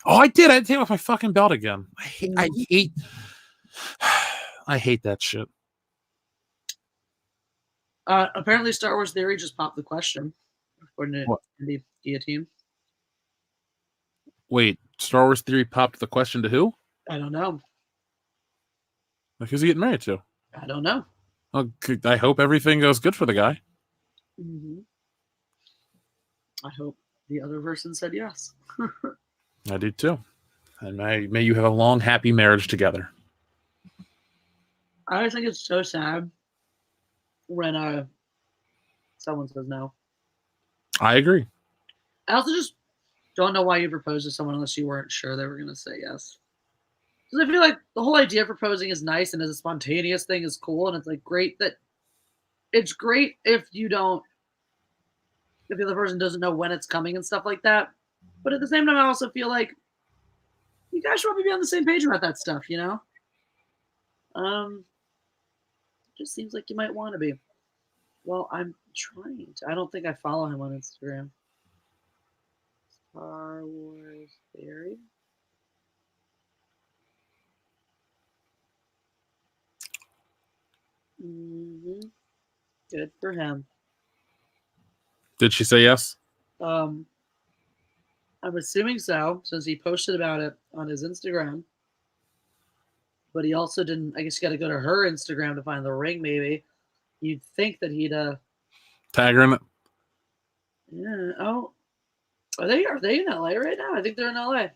Oh, I did. I had to take off my fucking belt again. I hate I hate that shit. Apparently, Star Wars Theory just popped the question, according to What? Andy Guillotine. Wait, Star Wars Theory popped the question to who? I don't know. Like, who's he getting married to? I don't know. I hope everything goes good for the guy. Mm-hmm. I hope the other person said yes. I do too. And may you have a long, happy marriage together. I always think it's so sad when someone says no. I agree. I also just don't know why you proposed to someone unless you weren't sure they were going to say yes. Because I feel like the whole idea of proposing is nice and as a spontaneous thing is cool, and it's like great that it's great if the other person doesn't know when it's coming and stuff like that. But at the same time, I also feel like you guys should probably be on the same page about that stuff, you know? Just seems like you might want to be. Well, I'm trying to. I don't think I follow him on Instagram. Star Wars Theory. Mm-hmm. Good for him. Did she say yes? I'm assuming so, since he posted about it on his Instagram. But he also didn't. I guess you got to go to her Instagram to find the ring. Maybe you'd think that he'd. Tag her in it. Yeah. Oh, are they in LA right now? I think they're in LA.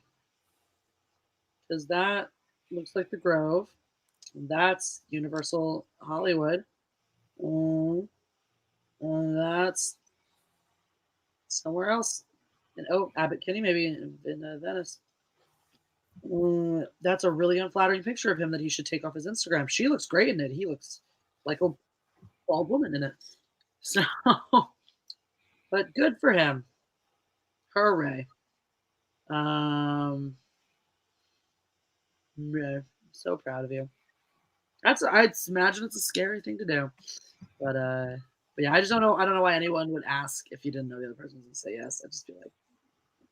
Because that looks like the Grove. And that's Universal Hollywood. And that's somewhere else. And Abbott Kinney, maybe in Venice. That's a really unflattering picture of him that he should take off his Instagram. She looks great in it. He looks like a bald woman in it. So, but good for him. Hooray. Yeah, so proud of you. I'd imagine it's a scary thing to do. But yeah, I just don't know. I don't know why anyone would ask if you didn't know the other person was going to say yes. I just feel like,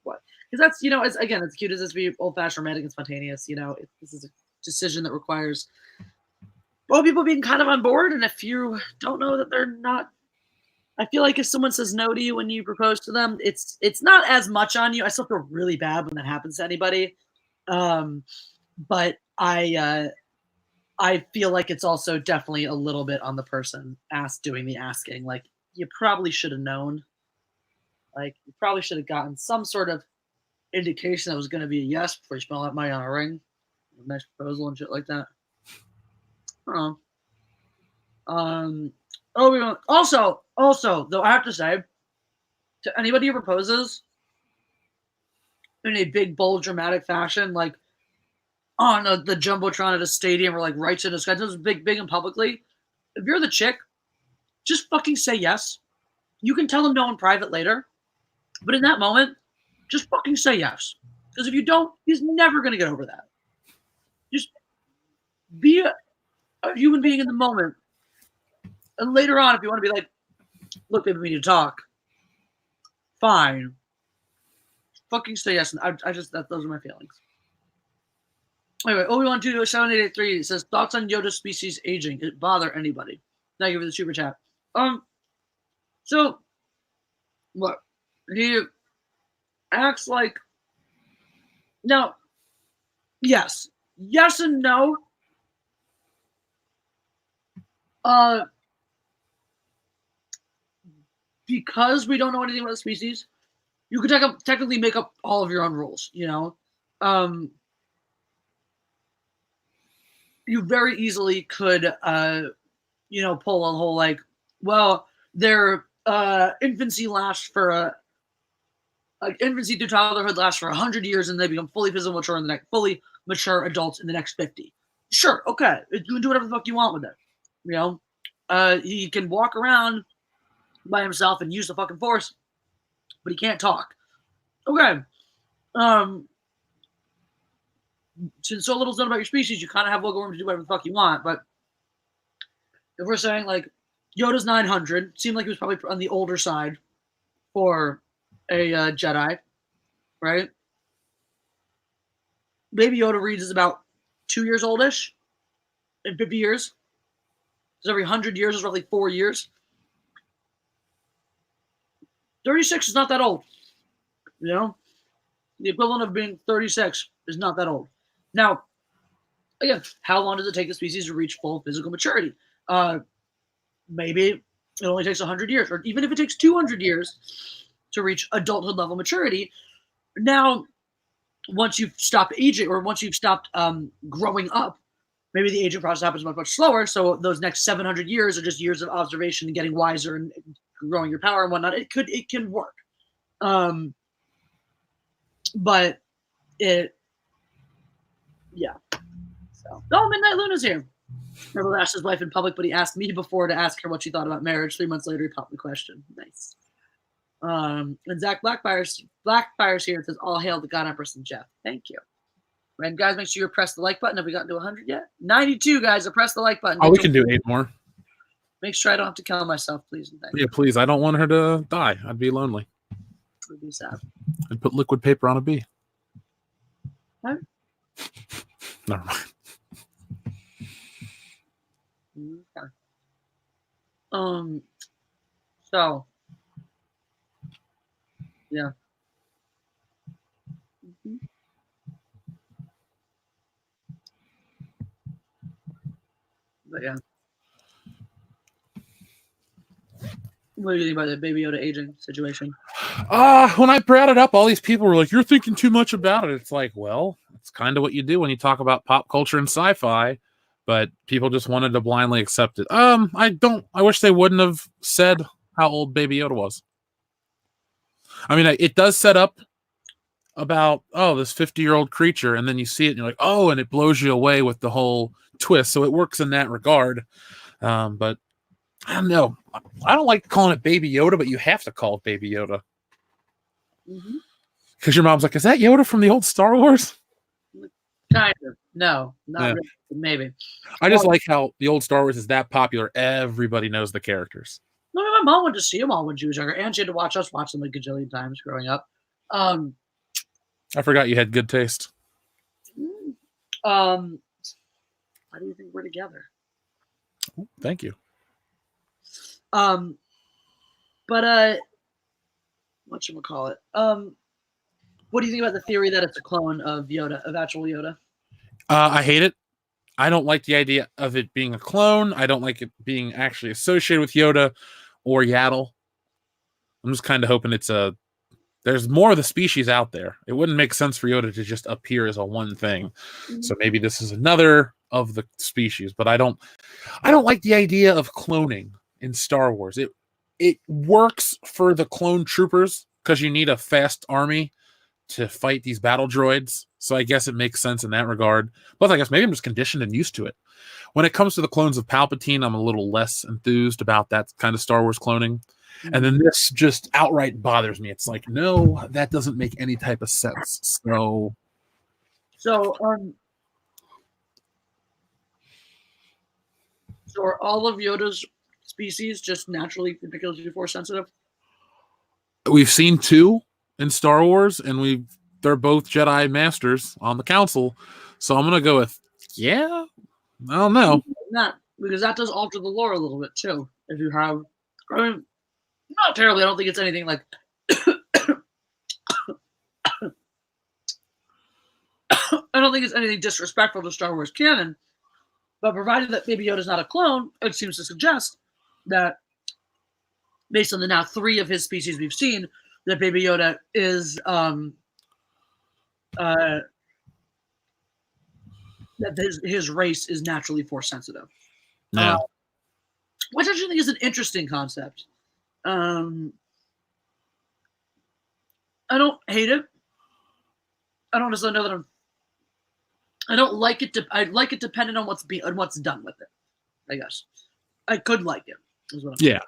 what? Because that's, it's again, as cute as this be old-fashioned, romantic, and spontaneous. This is a decision that requires both people being kind of on board. And if you don't know that they're not, I feel like if someone says no to you when you propose to them, it's not as much on you. I still feel really bad when that happens to anybody, but I feel like it's also definitely a little bit on the person doing the asking. Like, you probably should have known. Like, you probably should have gotten some sort of indication that was going to be a yes before you spent all that money on a ring, a nice proposal and shit like that. I don't know. Also, though, I have to say, to anybody who proposes in a big, bold, dramatic fashion, like on the jumbotron at a stadium or like right in the sky, those big and publicly. If you're the chick, just fucking say yes. You can tell them no in private later, but in that moment, just fucking say yes. Because if you don't, he's never gonna get over that. Just be a human being in the moment, and later on, if you want to be like, look, baby, we need to talk. Fine. Fucking say yes. And those are my feelings. Anyway, Obi-Wan 2 7883 says, thoughts on Yoda species aging. It bother anybody. Thank you for the super chat. So what? He acts like now. Yes, yes, and no. Uh, because we don't know anything about the species, you could technically make up all of your own rules. Um, you very easily could, pull a whole like, well, their infancy lasts for like infancy through toddlerhood lasts for 100 years, and they become fully physical mature in the next, fully mature adults in the next 50. Sure, okay, you can do whatever the fuck you want with it. He can walk around by himself and use the fucking force, but he can't talk. Okay. Since so little's known about your species, you kind of have wiggle room to do whatever the fuck you want. But if we're saying like Yoda's 900, seemed like he was probably on the older side for a Jedi, right? Baby Yoda reads is about 2 years oldish in 50 years. Because every 100 years is roughly 4 years. 36 is not that old. The equivalent of being 36 is not that old. Now, again, how long does it take the species to reach full physical maturity? Maybe it only takes 100 years, or even if it takes 200 years to reach adulthood level maturity. Now, once you've stopped aging, or once you've stopped growing up, maybe the aging process happens much, much slower. So those next 700 years are just years of observation and getting wiser and growing your power and whatnot. It can work. But yeah. So, Midnight Luna's here. Never asked his wife in public, but he asked me before to ask her what she thought about marriage. 3 months later, he popped the question. Nice. And Zach Blackfire's here. It says, all hail the God Empress and Jeff. Thank you. And guys, make sure you press the like button. Have we gotten to 100 yet? 92, guys. Press the like button. Oh, we can do 8 more. Make sure I don't have to kill myself, please. And thank you. Please. I don't want her to die. I'd be lonely. It would be sad. I'd put liquid paper on a bee. What? Never mind. Okay. So, yeah. Mm-hmm. But yeah. What do you think about the Baby Yoda aging situation? When I brought it up, all these people were like, you're thinking too much about it. It's like, well, it's kind of what you do when you talk about pop culture and sci-fi, but people just wanted to blindly accept it. I wish they wouldn't have said how old Baby Yoda was. I mean, it does set up about, this 50-year-old creature, and then you see it and you're like, oh, and it blows you away with the whole twist. So it works in that regard. But I don't know. I don't like calling it Baby Yoda, but you have to call it Baby Yoda. Because your mom's like, is that Yoda from the old Star Wars? Kind of. No, not really. Maybe. I just like how the old Star Wars is that popular. Everybody knows the characters. No, my mom went to see them all when she was younger, and she had to watch us watch them a gajillion times growing up. I forgot you had good taste. Why do you think we're together? Oh, thank you. But whatchamacallit? What do you think about the theory that it's a clone of Yoda, of actual Yoda? I hate it. I don't like the idea of it being a clone. I don't like it being actually associated with Yoda or Yaddle. I'm just kind of hoping there's more of the species out there. It wouldn't make sense for Yoda to just appear as a one thing. So maybe this is another of the species, but I don't like the idea of cloning in Star Wars. It works for the clone troopers because you need a fast army to fight these battle droids. So I guess it makes sense in that regard. Plus, I guess maybe I'm just conditioned and used to it. When it comes to the clones of Palpatine, I'm a little less enthused about that kind of Star Wars cloning. And then this just outright bothers me. It's like, no, that doesn't make any type of sense. So are all of Yoda's species just naturally ridiculously force sensitive? We've seen 2 in Star Wars, and they're both Jedi Masters on the Council. So I'm gonna go with I don't know. Not because that does alter the lore a little bit too. If you have I mean, not terribly. I don't think it's anything like. I don't think it's anything disrespectful to Star Wars canon, but provided that Baby Yoda's not a clone, it seems to suggest that, based on the now 3 of his species we've seen, that Baby Yoda is that his race is naturally force sensitive. Yeah. Which I actually think is an interesting concept. I don't hate it. I don't necessarily know that I don't like it. I like it depending on what's done with it. I guess I could like it. Is what I'm Yeah.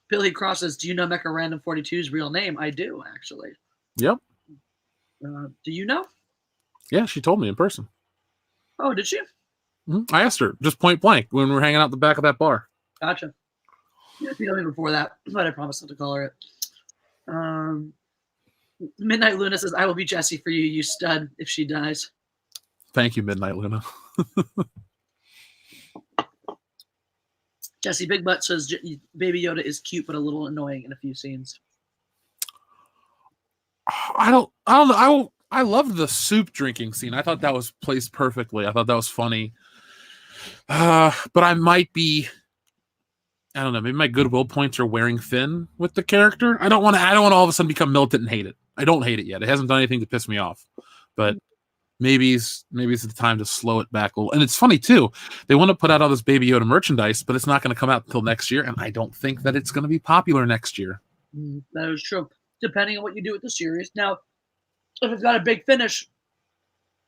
Billy Cross says, "Do you know Mecha Random 42's real name?" I do, actually. Yep. Do you know? Yeah, she told me in person. Oh, did she? I asked her just point blank when we were hanging out the back of that bar. Gotcha. Yeah, she told me before that, but I promised not to call her it. Midnight Luna says, "I will be Jesse for you, you stud, if she dies." Thank you, Midnight Luna. Jesse Big Butt says, "Baby Yoda is cute but a little annoying in a few scenes." I don't know. I loved the soup drinking scene. I thought that was placed perfectly. I thought that was funny. But I might be, I don't know, maybe my goodwill points are wearing thin with the character. I don't want to all of a sudden become militant and hate it. I don't hate it yet. It hasn't done anything to piss me off. But maybe it's the time to slow it back a little. And it's funny too. They want to put out all this Baby Yoda merchandise, but it's not going to come out until next year, and I don't think that it's going to be popular next year. That is true. Depending on what you do with the series. Now, if it's got a big finish,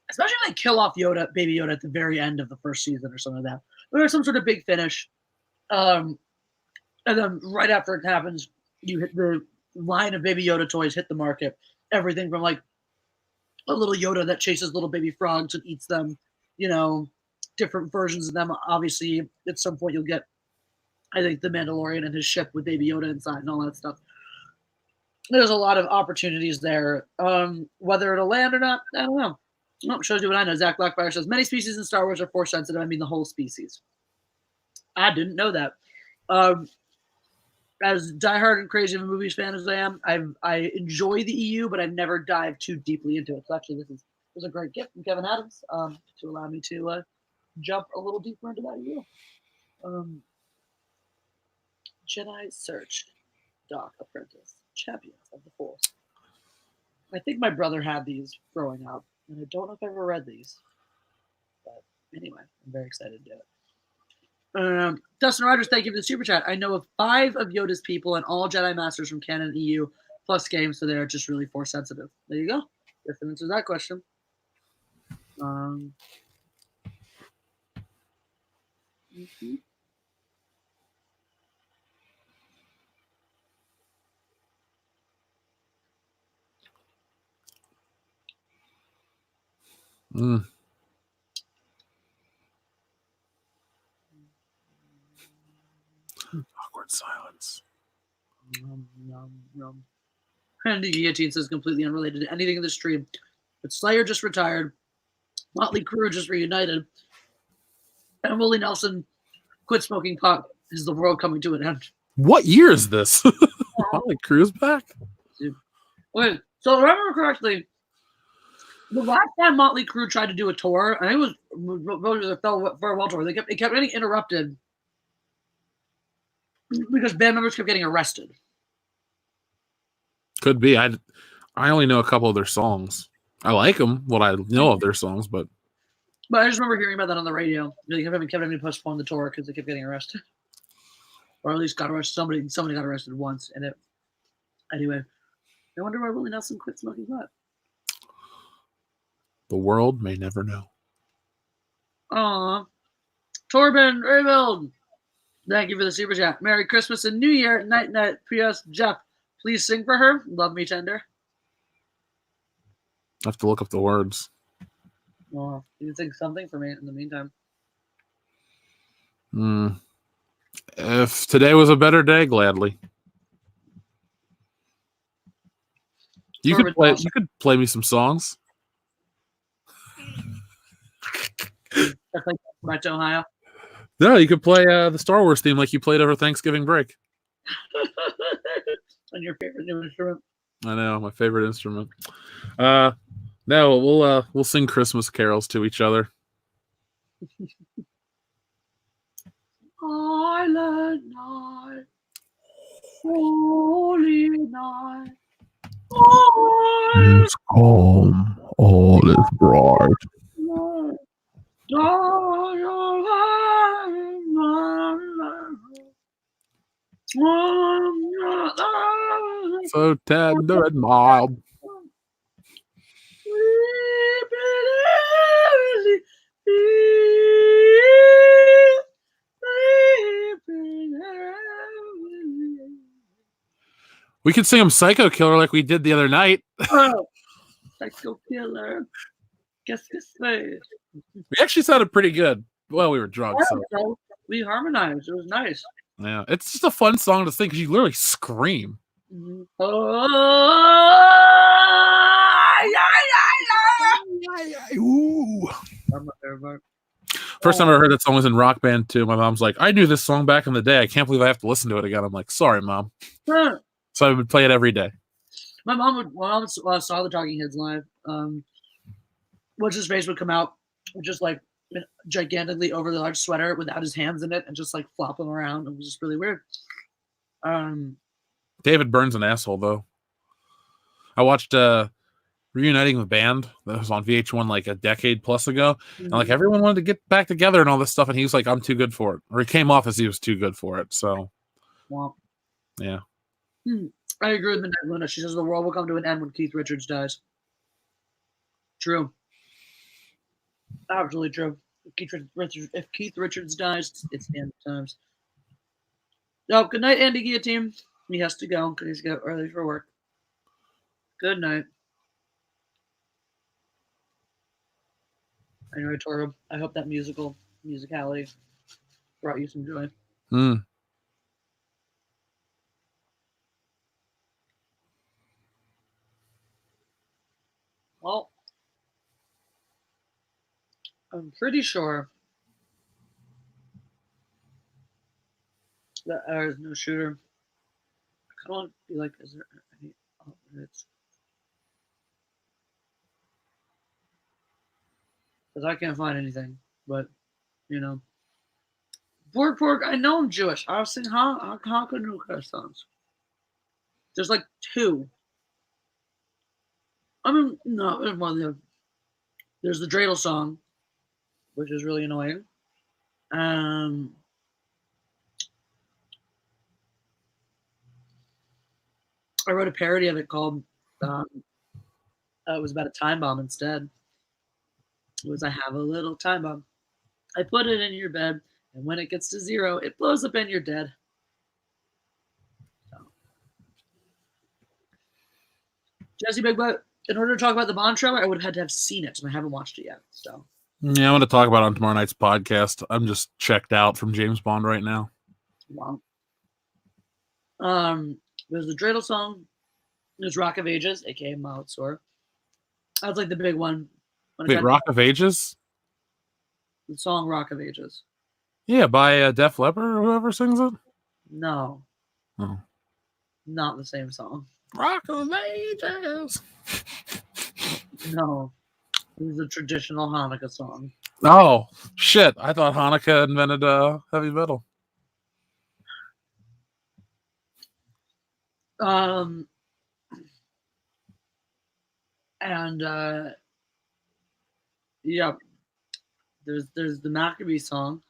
especially if they kill off Baby Yoda at the very end of the first season or something like that, there's some sort of big finish, and then right after it happens, you hit the line of Baby Yoda toys hit the market. Everything from like a little Yoda that chases little baby frogs and eats them, different versions of them. Obviously, at some point you'll get, I think, the Mandalorian and his ship with Baby Yoda inside and all that stuff. There's a lot of opportunities there. Whether it'll land or not, I don't know. Oh, shows you what I know. Zach Blackfire says, "Many species in Star Wars are force sensitive. I mean the whole species." I didn't know that. As diehard and crazy of a movies fan as I am, I enjoy the EU, but I've never dived too deeply into it. So actually, this was a great gift from Kevin Adams to allow me to jump a little deeper into that EU. Jedi Search, Doc Apprentice, Champions of the Force. I think my brother had these growing up, and I don't know if I ever read these. But anyway, I'm very excited to do it. Dustin Rogers, thank you for the super chat. "I know of 5 of Yoda's people and all Jedi Masters from canon and EU plus games, so they're just really force sensitive." There you go. If it answers that question. Awkward silence. Andy Guillotine says, "Completely unrelated to anything in the stream, but Slayer just retired, Motley Crue just reunited, and Willie Nelson quit smoking pot. Is the world coming to an end?" What year is this? Motley Crue's back? Wait, so if I remember correctly, the last time Motley Crue tried to do a tour, I think it was the farewell tour. It kept getting interrupted because band members kept getting arrested. Could be. I only know a couple of their songs. I like them, what I know of their songs, but I just remember hearing about that on the radio. They kept having to postpone the tour because they kept getting arrested, or at least got arrested. Somebody got arrested once, and it. Anyway, I wonder why Willie Nelson quit smoking pot. The world may never know. Aw, Torben Rebuild, thank you for the super chat. "Merry Christmas and New Year. Night night. P.S. Jeff, please sing for her. Love me tender." I have to look up the words. Well, you can sing something for me in the meantime. If today was a better day, gladly. You could play me some songs. Back to Ohio. No, you could play the Star Wars theme like you played over Thanksgiving break. On your favorite new instrument. I know, my favorite instrument. No, we'll sing Christmas carols to each other. Silent night, holy night, all Is calm, all is bright. night, So tender and mild. We could sing him Psycho Killer like we did the other night. Oh, Psycho Killer. Guess this way. We actually sounded pretty good. Well, we were drunk, so We harmonized. It was nice. yeah. It's just a fun song to sing because you literally scream. Mm-hmm. Ooh. I'm not there, but First time I heard that song was in Rock Band 2. My mom's like, I knew this song back in the day. I can't believe I have to listen to it again. I'm like, sorry, Mom. So I would play it every day. My mom saw the Talking Heads live. What's his face would come out with just like gigantically over the large sweater without his hands in it and just like flop them around. It was just really weird. David Byrne's an asshole though. I watched Reuniting the Band that was on VH1 like a decade plus ago. And like everyone wanted to get back together and all this stuff, and he was like, I'm too good for it. Or he came off as he was too good for it. So well, yeah. I agree with Midnight Luna. She says the world will come to an end when Keith Richards dies. True. Absolutely true. If Keith Richards dies, it's the end of times. Oh, good night, Andy Guillotine. He has to go because he's got early for work. Good night. Anyway, Toro, I hope that musicality brought you some joy. Well, I'm pretty sure that there's no shooter. I kind of want to be like, is there any alternates? Because I can't find anything. But, you know. Pork, I know I'm Jewish. I was saying Hanukkah songs. There's like 2. I mean, no, there's more than there's the dreidel song, which is really annoying. I wrote a parody of it called it was about a time bomb instead. It was I have a little time bomb. I put it in your bed, and when it gets to 0, it blows up and you're dead. So. Jesse Big Butt, in order to talk about the Bond trailer, I would have had to have seen it, and I haven't watched it yet. So yeah, I'm going to talk about it on tomorrow night's podcast. I'm just checked out from James Bond right now. Wow. There's the dreidel song. There's Rock of Ages, aka Mild Sore. That's like the big one. Wait, Rock of Ages? The song Rock of Ages. Yeah, by Def Leppard or whoever sings it? No. Oh. Not the same song. Rock of Ages. No. It was a traditional Hanukkah song. Oh, shit. I thought Hanukkah invented heavy metal. Yeah, there's the Maccabee song.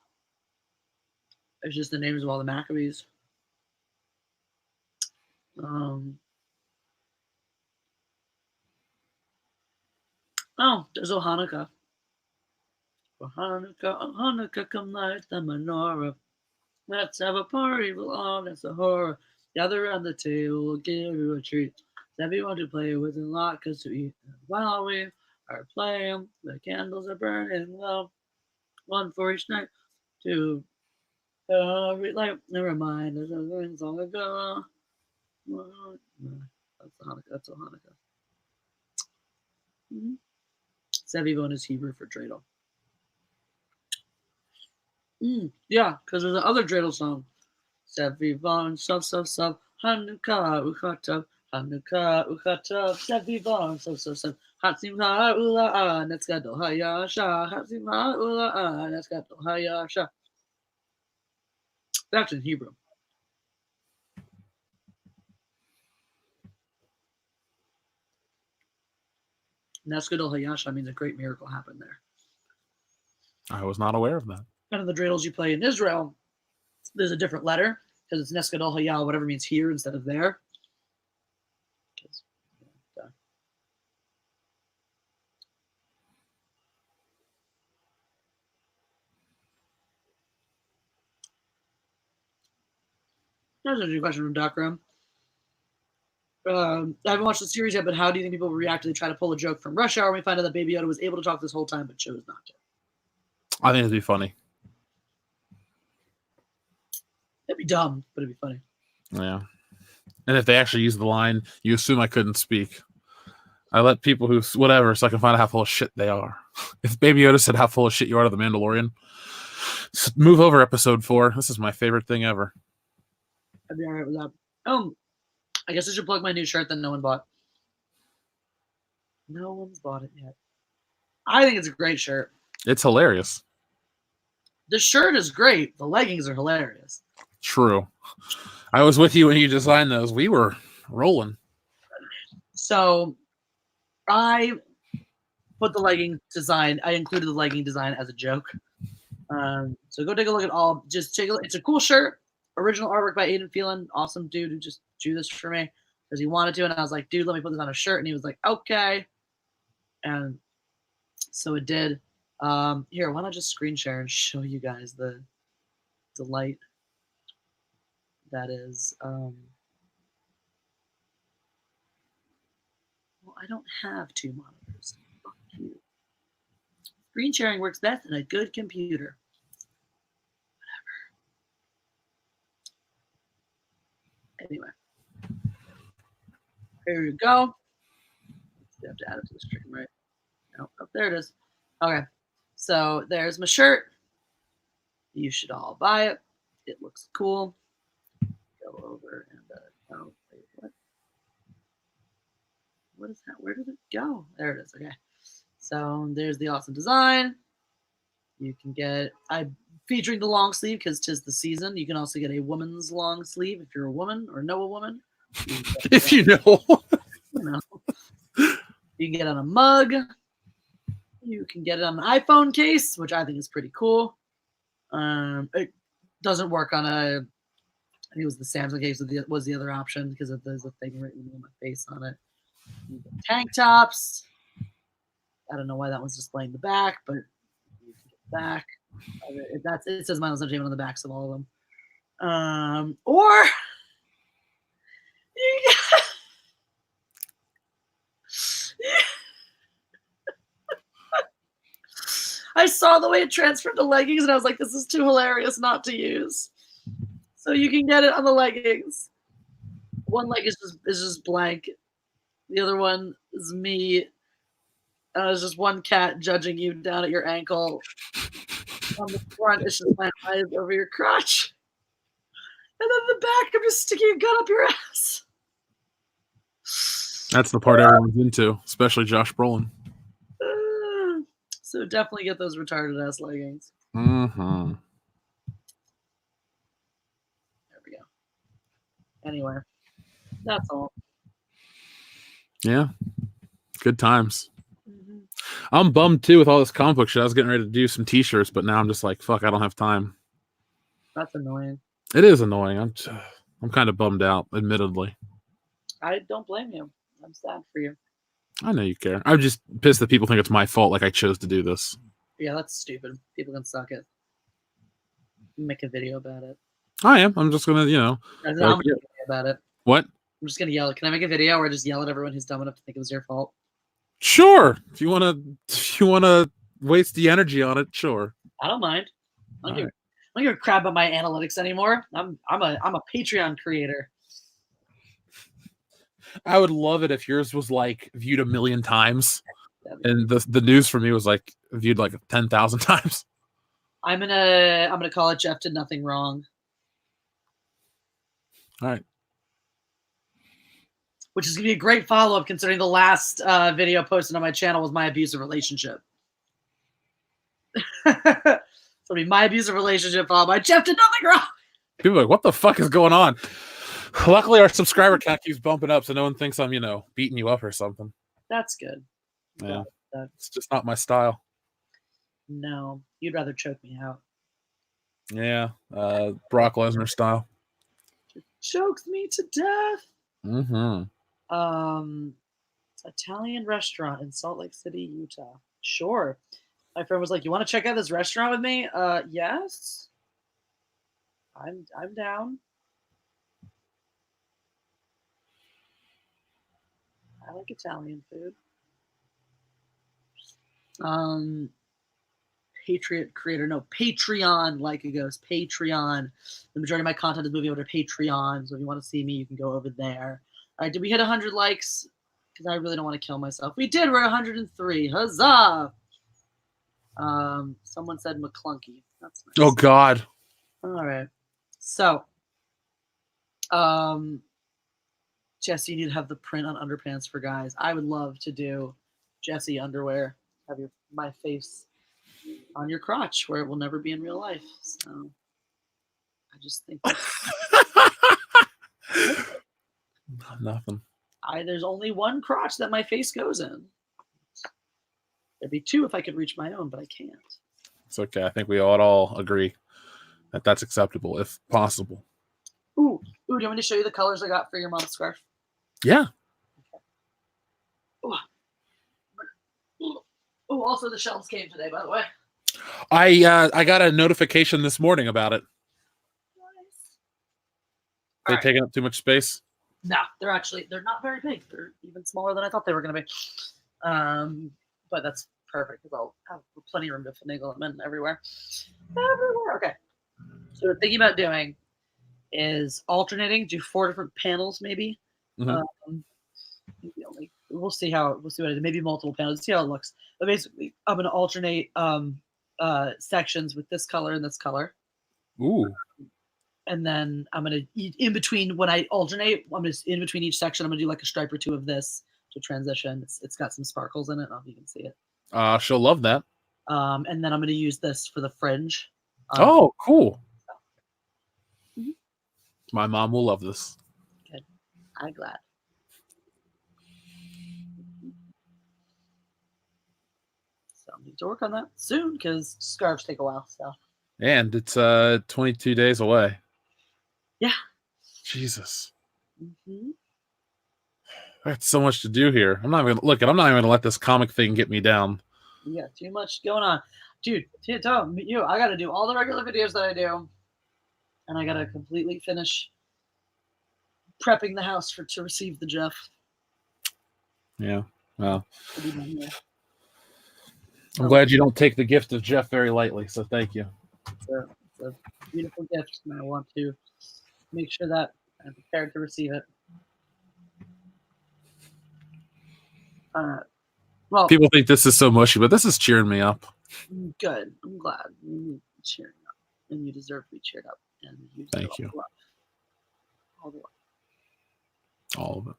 It's just the names of all the Maccabees. There's a Hanukkah. For Hanukkah, come light the menorah. Let's have a party, we'll all dance the horror. Gather around the table, we'll give you a treat. Everyone to play with and latkes to eat. While we are playing, the candles are burning low. One for each night, to every light and remind us of things long ago. That's a Hanukkah. Sevivon is Hebrew for dreidel. Yeah, because there's the other dreidel song. Sevivon, sub, Hanukkah, Uchatab, Hanukkah, Uchatab, Sevivon, sub, Hatsimha, Ula, Netzgadol Hayasha, Hatsimha, Ula, Netzgadol Hayasha. That's in Hebrew. Netzgadol Hayasha means a great miracle happened there. I was not aware of that. None of the dreidels you play in Israel, there's a different letter because it's Neskadol Hayal, whatever means here instead of there. That's a good question from Doc Room. I haven't watched the series yet, but how do you think people will react if they try to pull a joke from Rush Hour when we find out that Baby Yoda was able to talk this whole time but chose not to? I think it'd be funny. It'd be dumb, but it'd be funny. Yeah. And if they actually use the line, you assume I couldn't speak. I let people who, whatever, so I can find out how full of shit they are. If Baby Yoda said how full of shit you are to the Mandalorian, move over episode 4. This is my favorite thing ever. I'd be all right with that. I guess I should plug my new shirt that no one bought. No one's bought it yet. I think it's a great shirt. It's hilarious. The shirt is great. The leggings are hilarious. True. I was with you when you designed those. We were rolling. So I put the legging design. I included the legging design as a joke. So go take a look at all. Just take a look. It's a cool shirt. Original artwork by Aiden Phelan. Awesome dude who just drew this for me because he wanted to. And I was like, dude, let me put this on a shirt. And he was like, okay. And so it did. Here, why not just screen share and show you guys the delight that is. Well, I don't have 2 monitors. Fuck you. Screen sharing works best in a good computer. Anyway, here you go. You have to add it to the stream, right? No, oh, there it is. Okay, so there's my shirt. You should all buy it. It looks cool. Go over and oh, wait, what? What is that? Where did it go? There it is. Okay, so there's the awesome design. You can get featuring the long sleeve because 'tis the season. You can also get a woman's long sleeve if you're a woman or know a woman. If you know. You know. You can get it on a mug. You can get it on an iPhone case, which I think is pretty cool. It doesn't work on I think it was the Samsung case was the other option because there's a thing written with my face on it. You get tank tops. I don't know why that one's displaying the back, but you can get back. It says Mindless Entertainment on the backs of all of them. Or you I saw the way it transferred to leggings and I was like, this is too hilarious not to use. So you can get it on the leggings. One leg is just blank. The other one is me. It's just one cat judging you down at your ankle. On the front, it's just my eyes over your crotch. And then the back, I'm just sticking a gun up your ass. That's the part everyone's into, especially Josh Brolin. So definitely get those retarded ass leggings. Mm-hmm. There we go. Anyway, that's all. Yeah. Good times. Mm-hmm. I'm bummed too with all this comic book shit. I was getting ready to do some t-shirts, but now I'm just like, fuck, I don't have time. That's annoying. It is annoying. I'm kind of bummed out, admittedly. I don't blame you. I'm sad for you. I know you care. I'm just pissed that people think it's my fault, like I chose to do this. Yeah, that's stupid. People can suck it. Make a video about it. I am. I'm just gonna, I'm gonna make a video about it. What? I'm just gonna yell. Can I make a video or just yell at everyone who's dumb enough to think it was your fault? Sure. If you wanna waste the energy on it, sure. I don't mind. I don't give a crap about my analytics anymore. I'm a Patreon creator. I would love it if yours was like viewed 1 million times, and the news for me was like viewed like 10,000 times. I'm gonna call it Jeff did nothing wrong. All right. Which is gonna be a great follow-up considering the last video posted on my channel was my abusive relationship. So it'll be my abusive relationship followed by Jeff did nothing wrong. People are like, what the fuck is going on? Luckily, our subscriber count keeps bumping up, so no one thinks I'm, beating you up or something. That's good. Yeah, it's just not my style. No, you'd rather choke me out. Yeah, Brock Lesnar style. Chokes me to death. Mm-hmm. Italian restaurant in Salt Lake City, Utah. Sure. My friend was like, "You want to check out this restaurant with me?" Yes. I'm down. I like Italian food. Patriot creator, no, Patreon, like it goes, Patreon. The majority of my content is moving over to Patreon, so if you want to see me, you can go over there. All right, did we hit 100 likes? Because I really don't want to kill myself. We did, we're at 103. Huzzah! Someone said McClunky. That's nice. Oh, God. All right. So, Jesse, you need to have the print on underpants for guys. I would love to do Jesse underwear. Have my face on your crotch where it will never be in real life. So, I just think Nothing. There's only one crotch that my face goes in. There'd be two if I could reach my own, but I can't. It's okay. I think we ought all agree that that's acceptable, if possible. Ooh, do you want me to show you the colors I got for your mom's scarf? Yeah. Okay. Oh, also the shelves came today, by the way. I got a notification this morning about it. Nice. They taking up too much space? No, they're not very big. They're even smaller than I thought they were going to be. But that's perfect because I'll have plenty of room to finagle them in everywhere. Okay. So what I'm thinking about doing is alternating, do 4 different panels maybe. Mm-hmm. We'll see what I do. Maybe multiple panels, see how it looks. But basically, I'm going to alternate sections with this color and this color. Ooh. And then I'm going to, in between, when I alternate, in between each section, I'm going to do like a stripe or two of this to transition. It's got some sparkles in it. I don't know if you can see it. She'll love that. And then I'm going to use this for the fringe. Oh, cool. Mm-hmm. My mom will love this. Good. I'm glad. So I need to work on that soon because scarves take a while. So. And it's 22 days away. Yeah. Jesus. Mm-hmm. I got so much to do here. I'm not even gonna let this comic thing get me down. You got too much going on. Dude, I gotta do all the regular videos that I do. And I gotta completely finish prepping the house to receive the Jeff. Yeah. Well. I'm glad you don't take the gift of Jeff very lightly, so thank you. It's a beautiful gift, and I want to make sure that I'm prepared to receive it. Well, people think this is so mushy, but this is cheering me up. Good. I'm glad you're cheering up, and you deserve to be cheered up. And you thank you. All the love. All of it.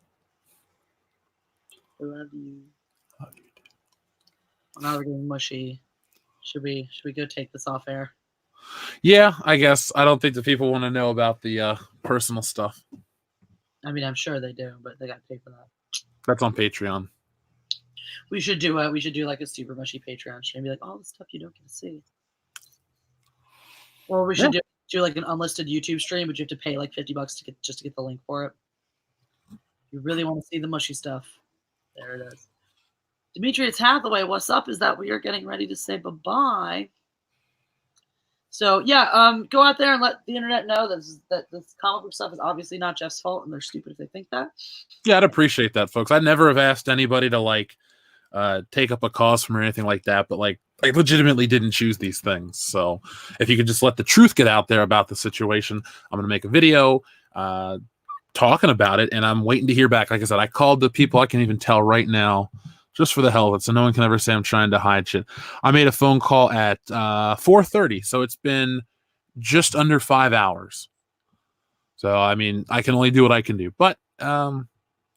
I love you. Well, now we're getting mushy. Should we go take this off air? Yeah, I guess. I don't think the people want to know about the personal stuff. I mean, I'm sure they do, but they got to pay for that. That's on Patreon. We should do like a super mushy Patreon stream. Be like all the stuff you don't get to see. Or we should do like an unlisted YouTube stream, but you have to pay like $50 to get the link for it. If you really want to see the mushy stuff, there it is. Demetrius Hathaway, what's up? Is that we are getting ready to say bye-bye. So yeah, go out there and let the internet know that this comic book stuff is obviously not Jeff's fault, and they're stupid if they think that. Yeah, I'd appreciate that, folks. I never have asked anybody to take up a cause from or anything like that, but I legitimately didn't choose these things. So if you could just let the truth get out there about the situation, I'm gonna make a video talking about it, and I'm waiting to hear back. Like I said, I called the people. I can even tell right now just for the hell of it, so no one can ever say I'm trying to hide shit. I made a phone call at 4:30, so it's been just under 5 hours. So I mean, I can only do what I can do, but I'm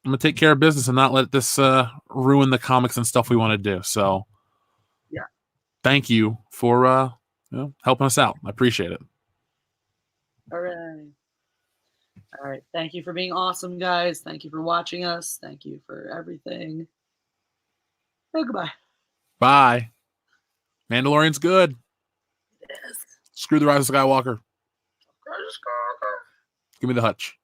gonna take care of business and not let this ruin the comics and stuff we want to do. So yeah, thank you for helping us out. I appreciate it. All right. All right. Thank you for being awesome, guys. Thank you for watching us. Thank you for everything. Oh, goodbye. Bye. Mandalorian's good. Yes. Screw the Rise of Skywalker. Give me the hutch.